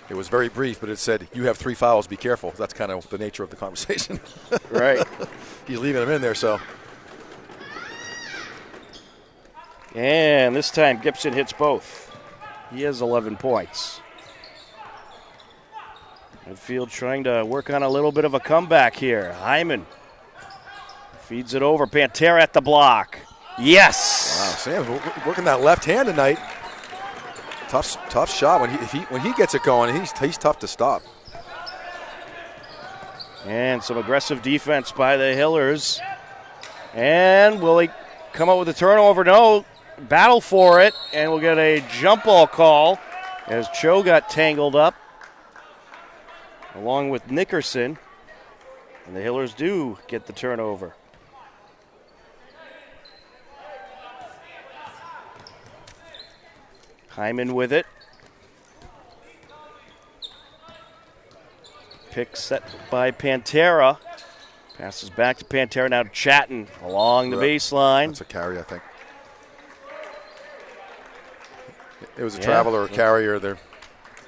It was very brief, but it said, "You have 3 fouls, be careful." That's kind of the nature of the conversation. Right. He's leaving them in there, so. And this time Gibson hits both. He has 11 points. Medfield trying to work on a little bit of a comeback here. Hyman feeds it over. Pantera at the block. Yes. Wow, Sam's working that left hand tonight. Tough shot. When he gets it going, he's tough to stop. And some aggressive defense by the Hillers. And will he come up with a turnover? No. Battle for it, and we'll get a jump ball call as Cho got tangled up along with Nickerson. And the Hillers do get the turnover. Hyman with it. Pick set by Pantera. Passes back to Pantera, now to Chatton along the baseline. That's a carry, I think. It was a travel or a carrier there.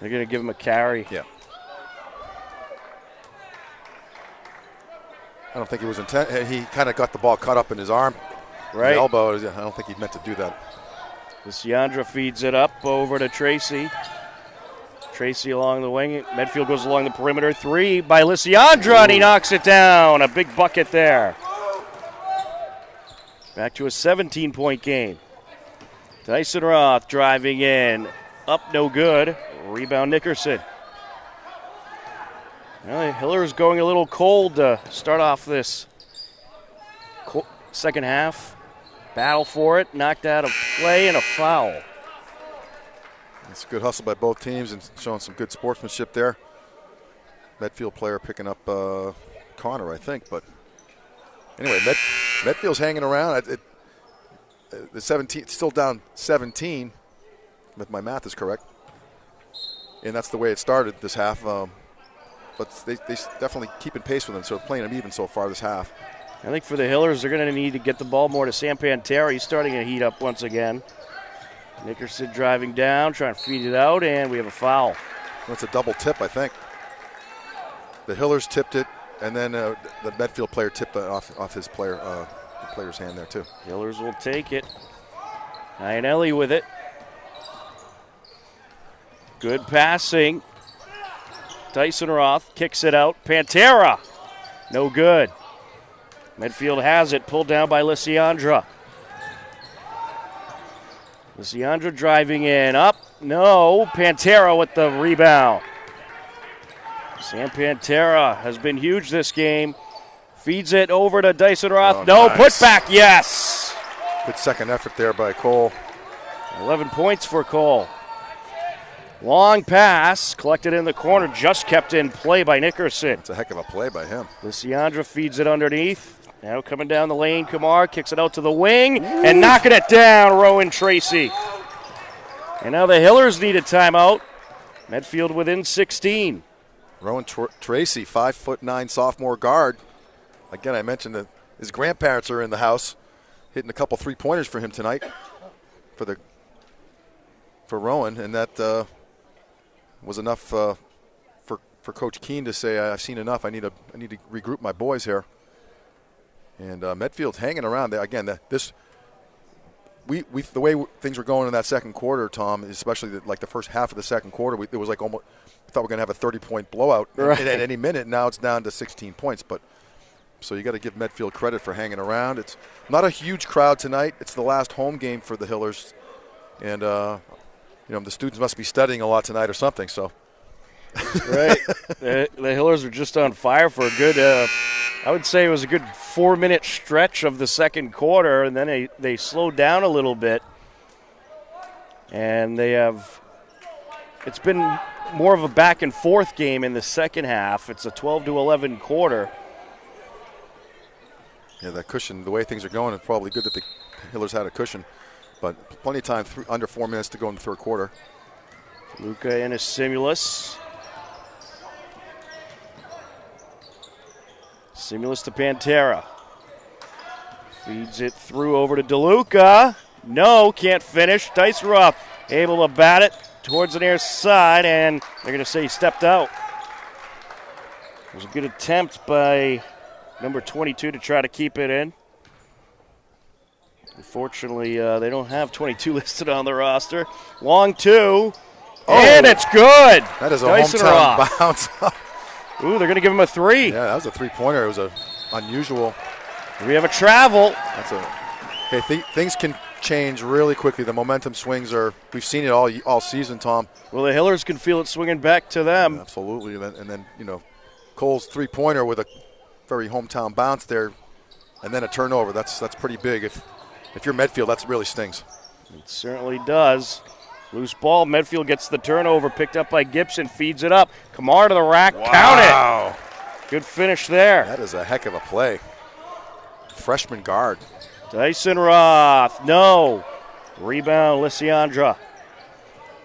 They're going to give him a carry. Yeah. I don't think he was intent. He kind of got the ball caught up in his arm. Right. The elbow. I don't think he meant to do that. Lisiandra feeds it up over to Tracy. Tracy along the wing. Medfield goes along the perimeter. 3 by Lisiandra, and he knocks it down. A big bucket there. Back to a 17-point game. Dyson Roth driving in. Up, no good. Rebound, Nickerson. Well, the Hillers going a little cold to start off this second half. Battle for it. Knocked out of play and a foul. It's a good hustle by both teams and showing some good sportsmanship there. Medfield player picking up Connor, I think. But anyway, Medfield's hanging around. The 17, still down 17, if my math is correct. And that's the way it started this half. But they definitely keeping pace with them, so playing them even so far this half. I think for the Hillers, they're going to need to get the ball more to Sam Pantera. He's starting to heat up once again. Nickerson driving down, trying to feed it out, and we have a foul. That's a double tip, I think. The Hillers tipped it, and then the Medfield player tipped it off his player's hand there too. Hillers will take it. Ianelli with it. Good passing. Dyson Roth kicks it out. Pantera, no good. Medfield has it, pulled down by Lisiandra. Lisiandra driving in, up, no. Pantera with the rebound. Sam Pantera has been huge this game. Feeds it over to Dyson Roth. Oh, no, nice. putback, yes. Good second effort there by Cole. 11 points for Cole. Long pass, collected in the corner, just kept in play by Nickerson. It's a heck of a play by him. Lisiandra feeds it underneath. Now coming down the lane, Kamar kicks it out to the wing and knocking it down, Rowan Tracy. And now the Hillers need a timeout. Medfield within 16. Rowan Tracy, 5'9" sophomore guard. Again, I mentioned that his grandparents are in the house, hitting a couple 3-pointers for him tonight for Rowan, and that was enough for Coach Keene to say, "I've seen enough. I need to regroup my boys here." And Medfield's hanging around there again. the way things were going in that second quarter, Tom, especially the first half of the second quarter, it was like almost we thought we were going to have a 30-point blowout right. at any minute. Now it's down to 16 points. But so you got to give Medfield credit for hanging around. It's not a huge crowd tonight. It's the last home game for the Hillers, and the students must be studying a lot tonight or something. So. Right. The Hillers were just on fire for a good, I would say it was a good 4-minute stretch of the second quarter, and then they slowed down a little bit. And it's been more of a back and forth game in the second half. It's a 12-11 quarter. Yeah, that cushion, the way things are going, it's probably good that the Hillers had a cushion. But plenty of time, under 4 minutes to go in the third quarter. Luca and a Simulus. Simulus to Pantera. Feeds it through over to DeLuca. No, can't finish. Diceroff able to bat it towards the near side, and they're going to say he stepped out. It was a good attempt by number 22 to try to keep it in. Unfortunately, they don't have 22 listed on the roster. Long two, and it's good. That is a hometown bounce. Ooh, they're going to give him a 3. Yeah, that was a three-pointer. It was unusual. We have a travel. Things can change really quickly. The momentum swings we've seen it all season, Tom. Well, the Hillers can feel it swinging back to them. Yeah, absolutely. And then Cole's three-pointer with a very hometown bounce there, and then a turnover. That's pretty big. If you're Medfield, that really stings. It certainly does. Loose ball. Medfield gets the turnover, picked up by Gibson, feeds it up. Kamar to the rack. Wow. Count it. Good finish there. That is a heck of a play. Freshman guard. Dyson Roth. No. Rebound, Lysiandra.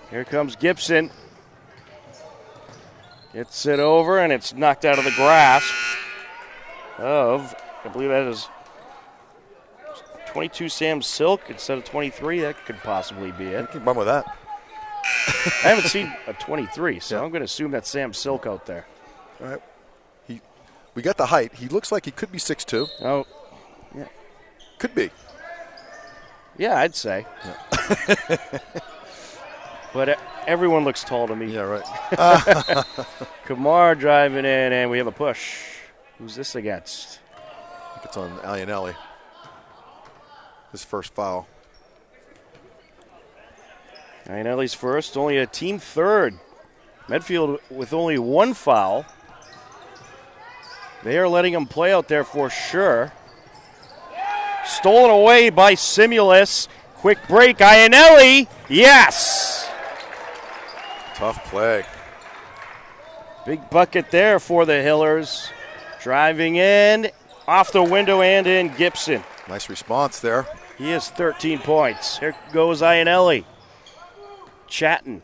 Here comes Gibson. Gets it over, and it's knocked out of the grasp of, I believe that is 22 Sam Silk instead of 23. That could possibly be it. You can run with that. I haven't seen a 23, so I'm going to assume that's Sam Silk out there. All right. We got the height. He looks like he could be 6'2". Oh, yeah. Could be. Yeah, I'd say. Yeah. But everyone looks tall to me. Yeah, right. Kamar driving in, and we have a push. Who's this against? I think it's on Alianelli. His first foul. Alianelli's first, only a team third. Medfield with only one foul. They are letting him play out there for sure. Stolen away by Simulus. Quick break, Alianelli. Yes! Tough play. Big bucket there for the Hillers. Driving in, off the window and in, Gibson. Nice response there. He has 13 points. Here goes Alianelli. Chatting.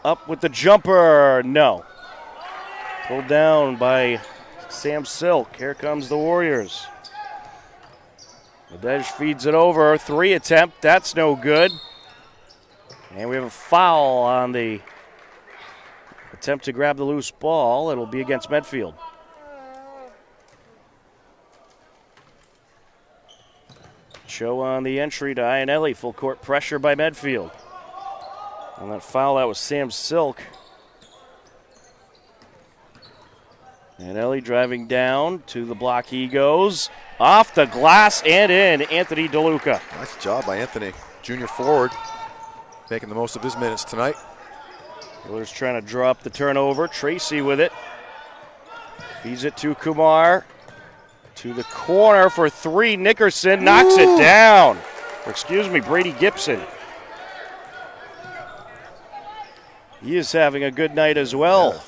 Up with the jumper. No. Pulled down by Sam Silk. Here comes the Warriors. Nadej feeds it over. 3 attempt. That's no good. And we have a foul on the attempt to grab the loose ball. It'll be against Medfield. Show on the entry to Alianelli. Full court pressure by Medfield. On that foul, that was Sam Silk. Alianelli driving down to the block. He goes off the glass and in. Anthony DeLuca. Nice job by Anthony. Junior forward, making the most of his minutes tonight. Miller's trying to draw up the turnover. Tracy with it. Feeds it to Kumar. To the corner for 3. Nickerson knocks it down. Or excuse me, Brady Gibson. He is having a good night as well. Yeah.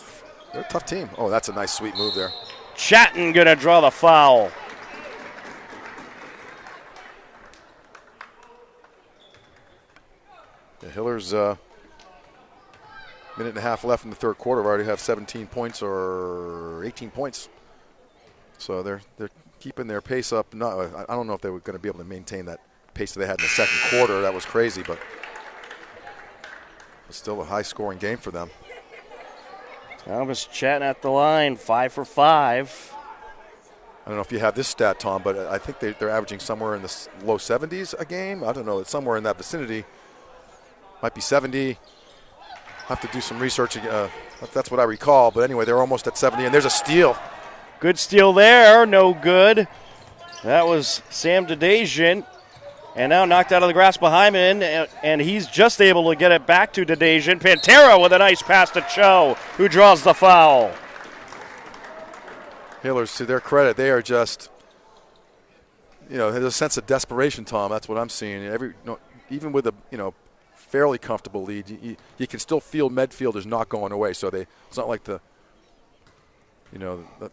They're a tough team. Oh, that's a nice sweet move there. Chatton going to draw the foul. The Hillers, minute and a half left in the third quarter. Already have 17 points or 18 points. So they're keeping their pace up. I don't know if they were going to be able to maintain that pace that they had in the second quarter. That was crazy, but it's still a high-scoring game for them. Thomas Chatton at the line, 5 for 5. I don't know if you have this stat, Tom, but I think they're averaging somewhere in the low 70s a game. I don't know. It's somewhere in that vicinity. Might be 70. Have to do some research. That's what I recall. But anyway, they're almost at 70, and there's a steal. Good steal there. No good. That was Sam Dedejian. And now knocked out of the grasp of Hyman, and he's just able to get it back to Dedejian. Pantera with a nice pass to Cho, who draws the foul. Hillers, to their credit, they are just, there's a sense of desperation, Tom. That's what I'm seeing. Even with a, fairly comfortable lead, you can still feel Medfield is not going away. So it's not like the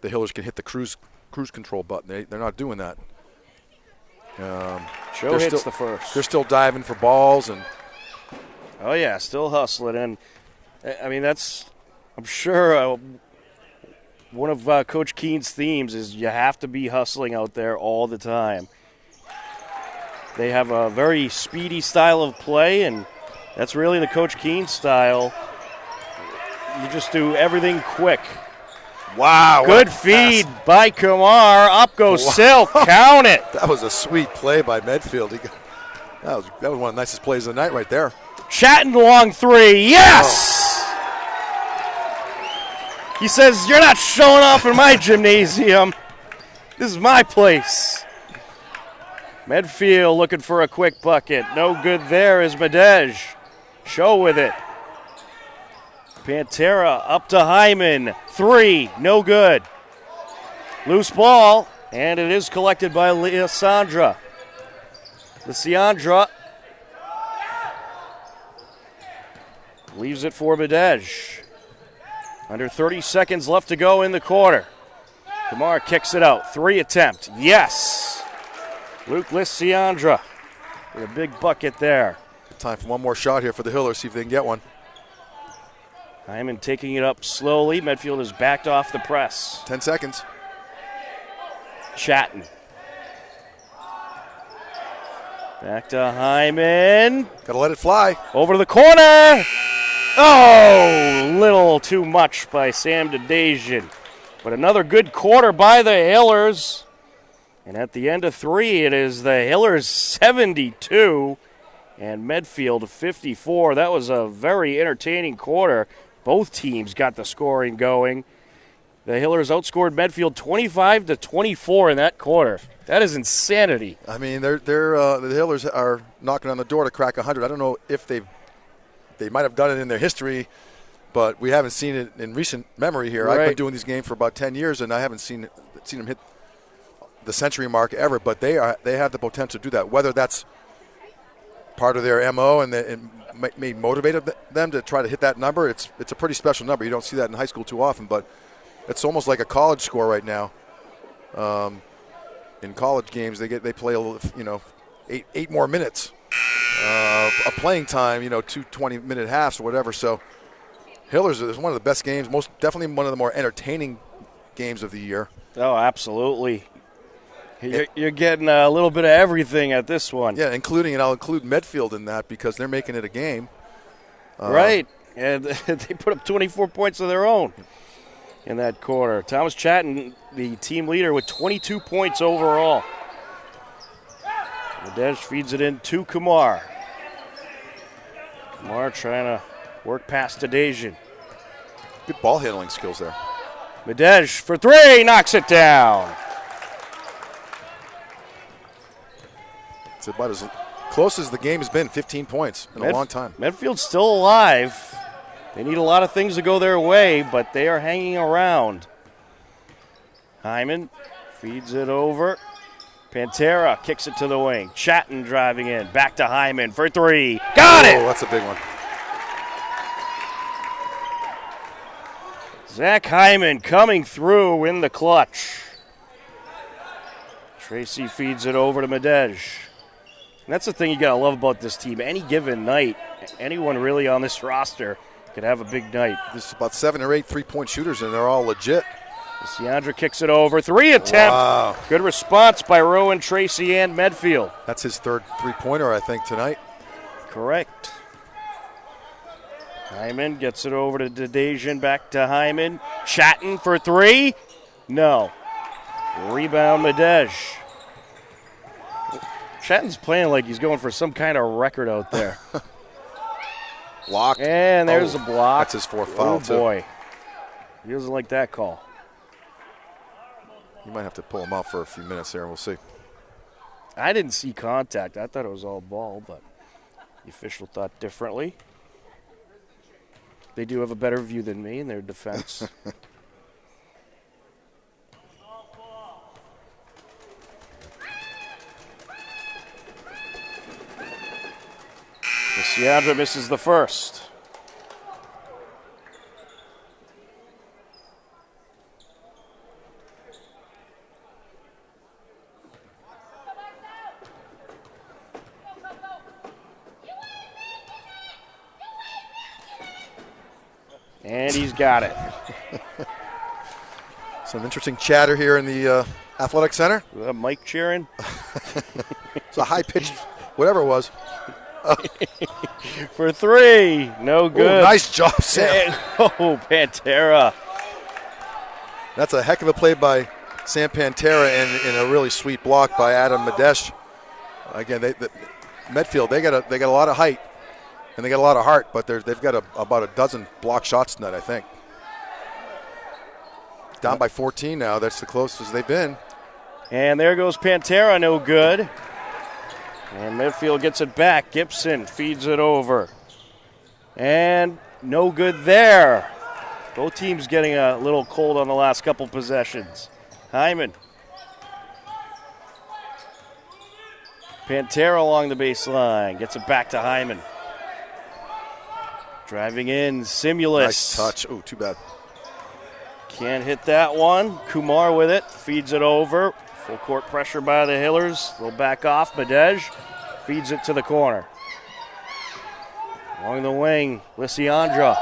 Hillers can hit the cruise control button. They're not doing that. Cho hits the first. They're still diving for balls and. Oh yeah, still hustling, and I mean I'm sure. One of Coach Keene's themes is you have to be hustling out there all the time. They have a very speedy style of play, and that's really the Coach Keene style. You just do everything quick. Wow. Good feed by Kumar. Up goes Silk. Count it. That was a sweet play by Medfield. That was one of the nicest plays of the night right there. Chatting long three. Yes! Oh. He says, you're not showing off in my gymnasium. This is my place. Medfield looking for a quick bucket. No good there is Medej. Show with it. Pantera up to Hyman. Three, no good. Loose ball, and it is collected by Lysandra. Leaves it for Medej. Under 30 seconds left to go in the quarter. Kumar kicks it out. 3 attempt. Yes. Luke Lysandra with a big bucket there. Time for one more shot here for the Hillers. See if they can get one. Hyman taking it up slowly. Medfield has backed off the press. 10 seconds. Chatton. Back to Hyman. Got to let it fly. Over to the corner. Oh, little too much by Sam Dedejian. But another good quarter by the Hillers. And at the end of 3, it is the Hillers 72 and Medfield 54. That was a very entertaining quarter. Both teams got the scoring going. The Hillers outscored Medfield 25-24 in that quarter. That is insanity. I mean, the Hillers are knocking on the door to crack 100. I don't know if they might have done it in their history, but we haven't seen it in recent memory here. Right. I've been doing these games for about 10 years, and I haven't seen them hit the century mark ever. But they have the potential to do that. Whether that's part of their MO and it may motivate them to try to hit that number, it's a pretty special number. You don't see that in high school too often, but it's almost like a college score right now. In college games, they play a little, 8 more minutes. A playing time, 2 20-minute halves or whatever. So Hillers is one of the best games, most definitely one of the more entertaining games of the year. Oh, absolutely. You're getting a little bit of everything at this one. Yeah, I'll include Medfield in that because they're making it a game. Right, and they put up 24 points of their own in that quarter. Thomas Chatton, the team leader, with 22 points overall. Medej feeds it in to Kumar. Kumar trying to work past Dedejian. Good ball handling skills there. Medej for 3, knocks it down. It's about as close as the game has been, 15 points in a long time. Medfield's still alive. They need a lot of things to go their way, but they are hanging around. Hyman feeds it over. Pantera kicks it to the wing. Chatton driving in. Back to Hyman for 3. Got it! Oh, that's a big one. Zach Hyman coming through in the clutch. Tracy feeds it over to Medej. And that's the thing you got to love about this team. Any given night, anyone really on this roster could have a big night. There's about 7 or 8 3-point shooters, and they're all legit. Lysandra kicks it over. 3 attempt. Wow. Good response by Rowan, Tracy, and Medfield. That's his third 3-pointer, I think, tonight. Correct. Hyman gets it over to Dedejian. Back to Hyman. Chatton for 3. No. Rebound, Medej. Chatton's playing like he's going for some kind of record out there. Blocked. And there's a block. That's his fourth foul, too. Boy. He doesn't like that call. You might have to pull him out for a few minutes there, and we'll see. I didn't see contact. I thought it was all ball, but the official thought differently. They do have a better view than me in their defense. Siandra misses the first. And he's got it. Some interesting chatter here in the athletic center. Mike cheering. It's a high-pitched, whatever it was. For three. No good. Ooh, nice job, Sam. Oh, Pantera. That's a heck of a play by Sam Pantera and a really sweet block by Adam Medesh. Again, Medfield, they got a lot of height and they got a lot of heart, but they've got about a dozen block shots tonight, I think. Down by 14 now. That's the closest they've been. And there goes Pantera, no good. And Medfield gets it back. Gibson feeds it over. And no good there. Both teams getting a little cold on the last couple possessions. Hyman. Pantera along the baseline. Gets it back to Hyman. Driving in, Simulus. Nice touch. Oh, too bad. Can't hit that one. Kumar with it. Feeds it over. Full court pressure by the Hillers. They'll back off. Medej feeds it to the corner. Along the wing, Lysiandra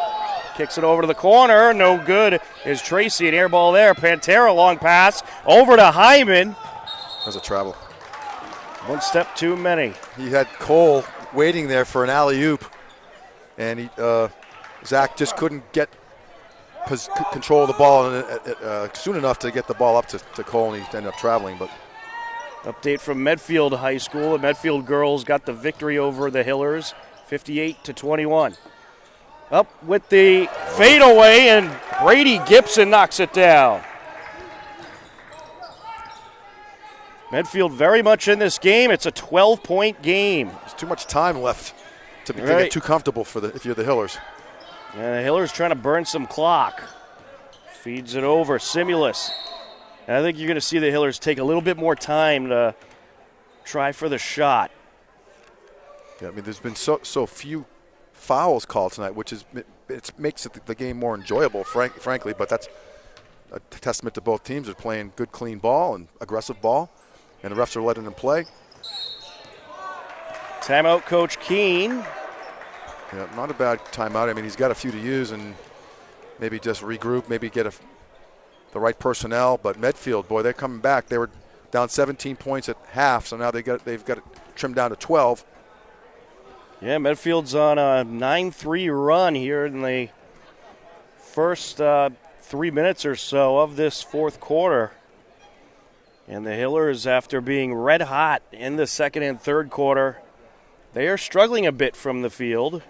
kicks it over to the corner. No good is Tracy. An air ball there. Pantera long pass over to Hyman. There's a travel. One step too many. He had Cole waiting there for an alley-oop, and Zach just couldn't get control of the ball soon enough to get the ball up to Cole, and he ended up traveling. But update from Medfield High School. The Medfield girls got the victory over the Hillers, 58-21. Up with the fadeaway, and Brady Gibson knocks it down. Medfield very much in this game. It's a 12-point game. There's too much time left to get too comfortable if you're the Hillers. And the Hillers trying to burn some clock. Feeds it over. Simulus. And I think you're going to see the Hillers take a little bit more time to try for the shot. Yeah, I mean, there's been so few fouls called tonight, which makes the game more enjoyable, frankly. But that's a testament to both teams. They're playing good, clean ball and aggressive ball, and the refs are letting them play. Timeout, Coach Keene. Yeah, not a bad timeout. I mean, he's got a few to use and maybe just regroup, maybe get the right personnel. But Medfield, boy, they're coming back. They were down 17 points at half, so now they've got it trimmed down to 12. Yeah, Medfield's on a 9-3 run here in the first 3 minutes or so of this fourth quarter. And the Hillers, after being red hot in the second and third quarter, they are struggling a bit from the field.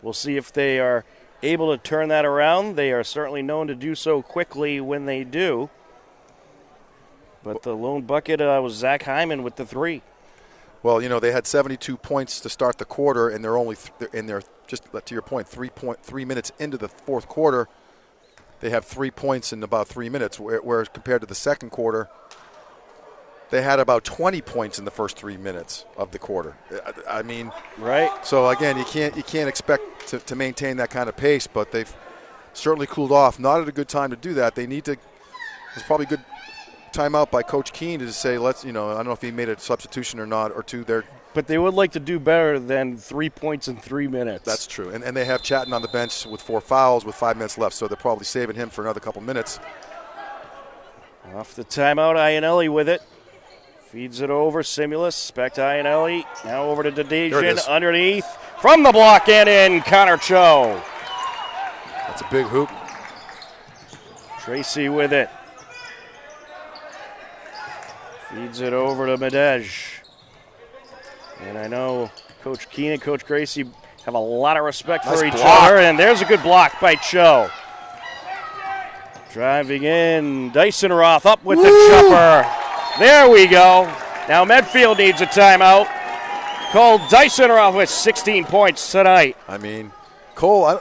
We'll see if they are able to turn that around. They are certainly known to do so quickly when they do. But the lone bucket was Zach Hyman with the three. Well, you know, they had 72 points to start the quarter, and they're just to your point, 3 minutes into the fourth quarter, they have 3 points in about 3 minutes, whereas compared to the second quarter, they had about 20 points in the first 3 minutes of the quarter. I mean, right. So again, you can't expect to maintain that kind of pace, but they've certainly cooled off. Not at a good time to do that. They need to. It's probably a good timeout by Coach Keene to say, I don't know if he made a substitution or not, or two there. But they would like to do better than 3 points in 3 minutes. That's true. And they have Chatton on the bench with 4 fouls with 5 minutes left, so they're probably saving him for another couple minutes. Off the timeout, Iannelli with it. Feeds it over, Simulus, back to Iannelli. Now over to Dedejian underneath. From the block and in, Connor Cho. That's a big hoop. Tracy with it. Feeds it over to Medej. And I know Coach Keenan, Coach Gracie have a lot of respect for each other. And there's a good block by Cho. Driving in, Dyson-Roth up with the jumper. There we go. Now Medfield needs a timeout. Cole Dyson-Roth with 16 points tonight. I mean, Cole,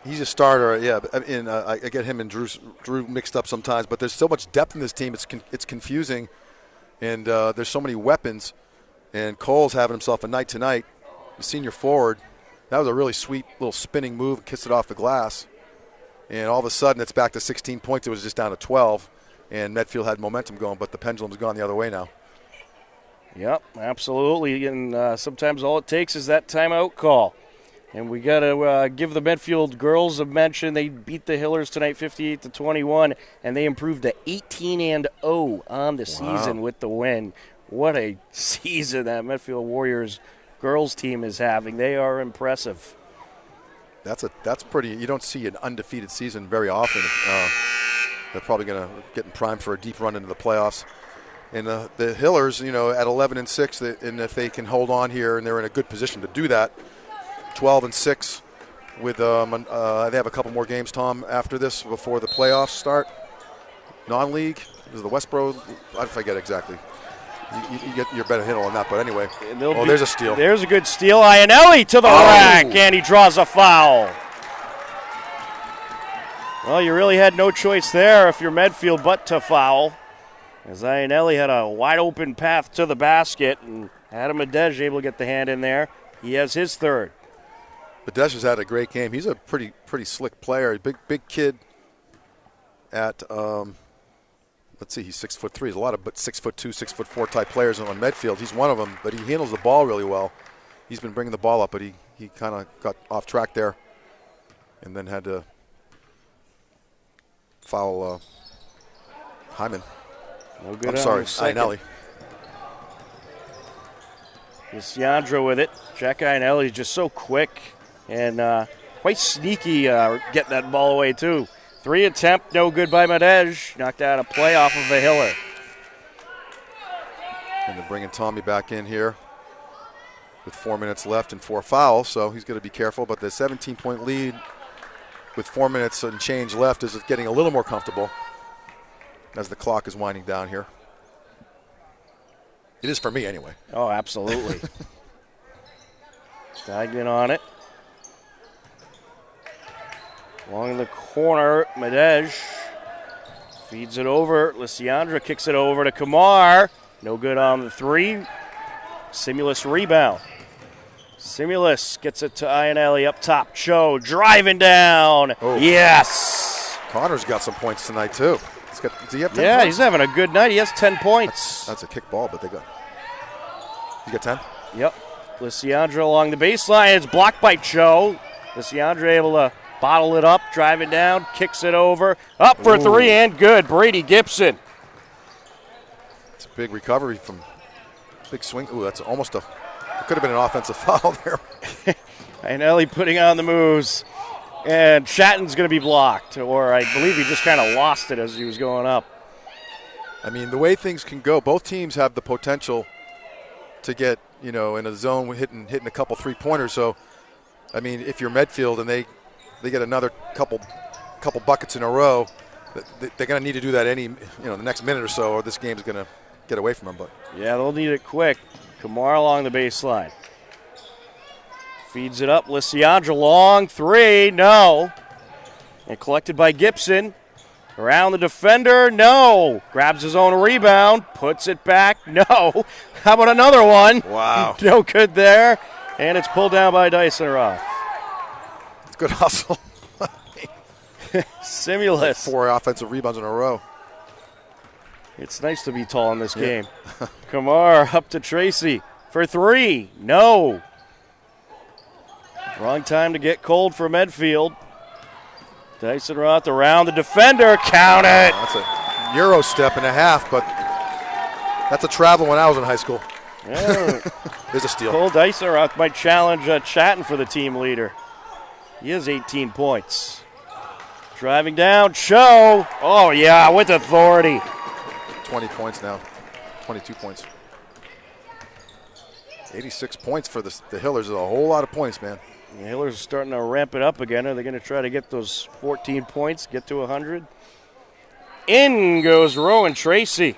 he's a starter, yeah. And I get him and Drew mixed up sometimes, but there's so much depth in this team. It's confusing, and there's so many weapons. And Cole's having himself a night tonight. The senior forward, that was a really sweet little spinning move, kissed it off the glass. And all of a sudden, it's back to 16 points. It was just down to 12, and Medfield had momentum going, but the pendulum's gone the other way now. Yep, absolutely. And sometimes all it takes is that timeout call. And we got to give the Medfield girls a mention. They beat the Hillers tonight 58-21, and they improved to 18-0 on the season with the win. What a season that Medfield Warriors girls team is having. They are impressive. That's pretty. You don't see an undefeated season very often. They're probably going to get in prime for a deep run into the playoffs. And the Hillers, at 11-6, and if they can hold on here, and they're in a good position to do that, 12-6. With they have a couple more games, Tom, after this before the playoffs start. Non-league is the Westboro. I forget exactly. You get your better handle on that, but anyway. There's a steal. There's a good steal. Ionelli to the rack, and he draws a foul. Well, you really had no choice there if you're Medfield but to foul, as Ionelli had a wide-open path to the basket, and Adam Medej able to get the hand in there. He has his third. Medej has had a great game. He's a pretty slick player. Big kid at let's see, he's 6'3". There's a lot of 6'2", 6'4" type players on Medfield. He's one of them, but he handles the ball really well. He's been bringing the ball up, but he kind of got off track there, and then had to foul Hyman. No good. I'm sorry, Ionelli. Luciandro with it. Jack Ionelli is just so quick and quite sneaky getting that ball away too. 3 attempt, no good by Medej. Knocked out a play off of a Hiller. And they're bringing Tommy back in here with 4 minutes left and 4 fouls, so he's going to be careful. But the 17-point lead with 4 minutes and change left is getting a little more comfortable as the clock is winding down here. It is for me anyway. Oh, absolutely. Stagnan on it. Along the corner, Medej feeds it over. Lysiandra kicks it over to Kamar. No good on the 3. Simulus rebound. Simulus gets it to Ionelli up top. Cho driving down. Oh. Yes. Connor's got some points tonight too. Does he have 10 yeah, points? He's having a good night. He has 10 points. That's a kick ball, but he got 10? Yep. Lysiandra along the baseline. It's blocked by Cho. Lysiandra able to bottle it up, driving down, kicks it over. Up for 3 and good. Brady Gibson. It's a big recovery from big swing. Ooh, that's almost it could have been an offensive foul there. Ionelli putting on the moves. And Shatton's going to be blocked, or I believe he just kind of lost it as he was going up. I mean, the way things can go, both teams have the potential to get, in a zone hitting a couple three-pointers. So, I mean, if you're Medfield and they get another couple buckets in a row, they're going to need to do that the next minute or so, or this game's going to get away from them. But yeah, they'll need it quick. Kamar along the baseline. Feeds it up. Lysiandra long 3. No. And collected by Gibson. Around the defender. No. Grabs his own rebound. Puts it back. No. How about another one? Wow. No good there. And it's pulled down by Dyson-Roth. It's good hustle. Simulus. Like 4 offensive rebounds in a row. It's nice to be tall in this game. Kamar up to Tracy for 3. No. Wrong time to get cold for Medfield. Dyson-Roth around the defender. Count it. That's a Euro step and a half, but that's a travel when I was in high school. Yeah. There's a steal. Cole Dyson-Roth might challenge Chatton for the team leader. He has 18 points. Driving down, Cho. Oh, yeah, with authority. 20 points now. 22 points. 86 points for the Hillers is a whole lot of points, man. The Hillers are starting to ramp it up again. Are they going to try to get those 14 points, get to 100? In goes Rowan Tracy.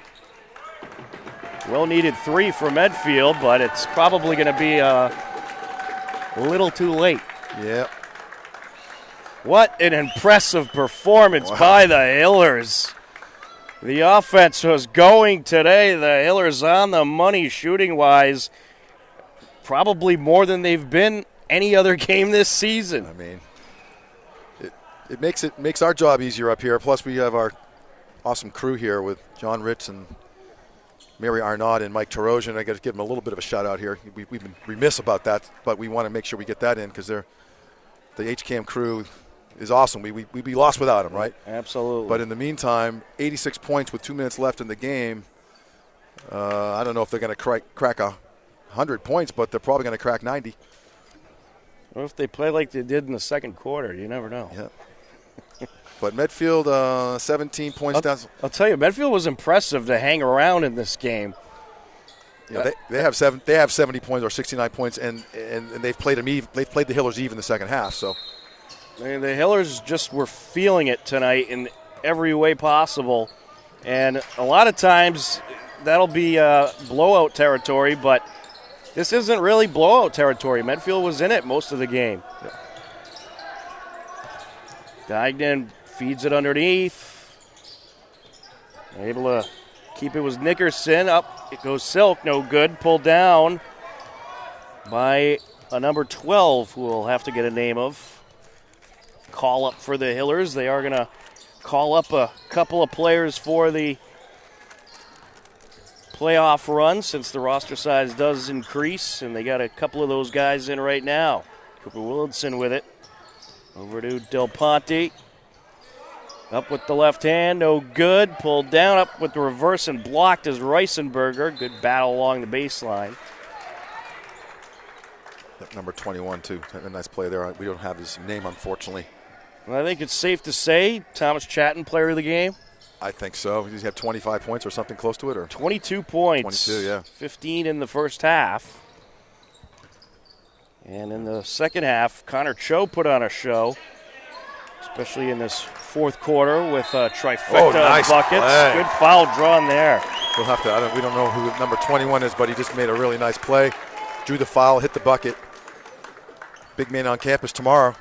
Well-needed 3 for Medfield, but it's probably going to be a little too late. Yeah. What an impressive performance by the Hillers. The offense was going today. The Hillers on the money shooting-wise. Probably more than they've been any other game this season. I mean, it makes our job easier up here. Plus, we have our awesome crew here with John Ritz and Mary Arnaud and Mike Tarosian. I got to give them a little bit of a shout out here. We've been remiss about that, but we want to make sure we get that in because the HCAM crew is awesome. We'd be lost without them, right? Absolutely. But in the meantime, 86 points with 2 minutes left in the game. I don't know if they're going to crack 100 points, but they're probably going to crack 90. What if they play like they did in the second quarter? You never know. Yeah. But Medfield, 17 points down. I'll tell you, Medfield was impressive to hang around in this game. Yeah, they have 70 points or 69 points, and they've played them even. They've played the Hillers even the second half. So, I mean, the Hillers just were feeling it tonight in every way possible, and a lot of times that'll be blowout territory, but this isn't really blowout territory. Medfield was in it most of the game. Yeah. Dignan feeds it underneath. Able to keep it was Nickerson. Up it goes Silk. No good. Pulled down by a number 12 who will have to get a name of. Call up for the Hillers. They are going to call up a couple of players for the playoff run since the roster size does increase, and they got a couple of those guys in right now. Cooper Willardson with it. Over to Del Ponte. Up with the left hand, no good. Pulled down, up with the reverse and blocked as Reisenberger. Good battle along the baseline. Number 21, too. A nice play there. We don't have his name, unfortunately. Well, I think it's safe to say Thomas Chatton, player of the game. I think so. He's had 25 points or something close to it? Or 22 points. 22, yeah. 15 in the first half. And in the second half, Connor Cho put on a show, especially in this fourth quarter with a trifecta nice of buckets. Play. Good foul drawn there. We'll have to. We don't know who number 21 is, but he just made a really nice play. Drew the foul, hit the bucket. Big man on campus tomorrow.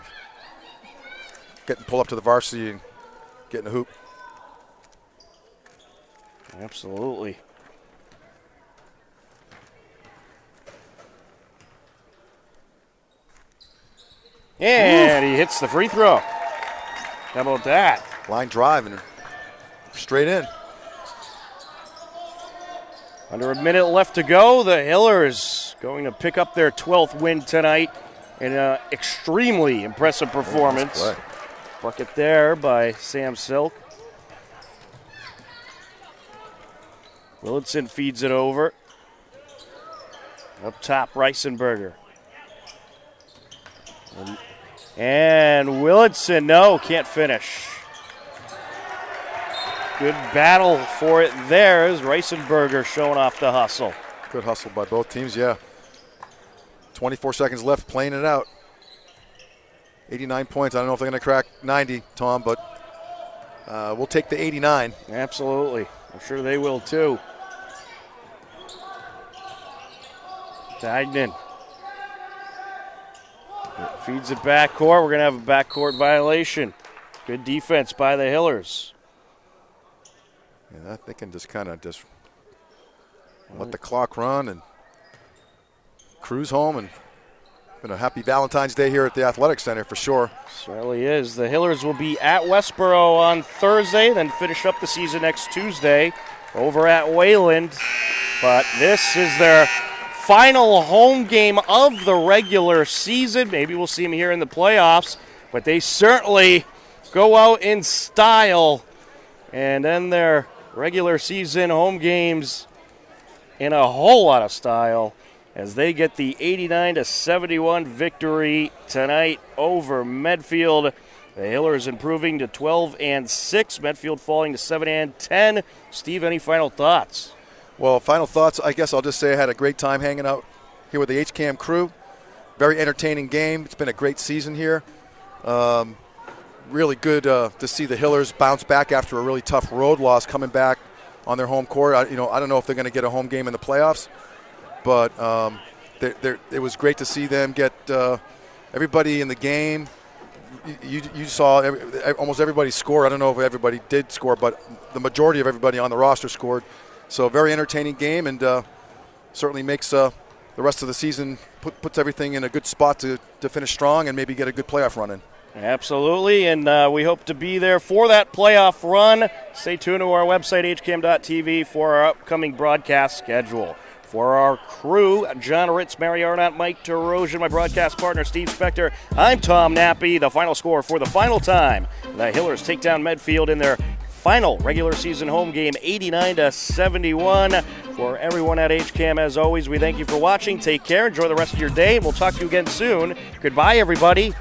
Pull up to the varsity and get in the hoop. Absolutely. And he hits the free throw. How about that? Line drive and straight in. Under a minute left to go. The Hillers going to pick up their 12th win tonight in an extremely impressive performance. Nice Bucket there by Sam Silk. Willardson feeds it over. Up top, Reisenberger. And Willardson, no, can't finish. Good battle for it there as Reisenberger showing off the hustle. Good hustle by both teams, yeah. 24 seconds left, playing it out. 89 points. I don't know if they're going to crack 90, Tom, but we'll take the 89. Absolutely. I'm sure they will too. Dignan feeds it backcourt. We're going to have a backcourt violation. Good defense by the Hillers. Yeah, they can just kind of let the clock run and cruise home. And been a happy Valentine's Day here at the Athletic Center for sure. Certainly is. The Hillers will be at Westboro on Thursday, then finish up the season next Tuesday over at Wayland. But this is their final home game of the regular season. Maybe we'll see them here in the playoffs, but they certainly go out in style and end their regular season home games in a whole lot of style as they get the 89-71 victory tonight over Medfield. The Hillers improving to 12-6. Medfield falling to 7-10. Steve, any final thoughts? Well, final thoughts, I guess I'll just say I had a great time hanging out here with the HCAM crew. Very entertaining game. It's been a great season here. Really good to see the Hillers bounce back after a really tough road loss, coming back on their home court. I don't know if they're going to get a home game in the playoffs, but it was great to see them get everybody in the game. You saw almost everybody score. I don't know if everybody did score, but the majority of everybody on the roster scored. So a very entertaining game, and certainly makes the rest of the season, puts everything in a good spot to finish strong and maybe get a good playoff run in. Absolutely, and we hope to be there for that playoff run. Stay tuned to our website, hcam.tv, for our upcoming broadcast schedule. For our crew, John Ritz, Mary Arnott, Mike DeRosian, my broadcast partner, Steve Spector, I'm Tom Nappy. The final score for the final time, the Hillers take down Medfield in their final regular season home game, 89-71. For everyone at HCAM, as always, we thank you for watching. Take care. Enjoy the rest of your day, and we'll talk to you again soon. Goodbye, everybody.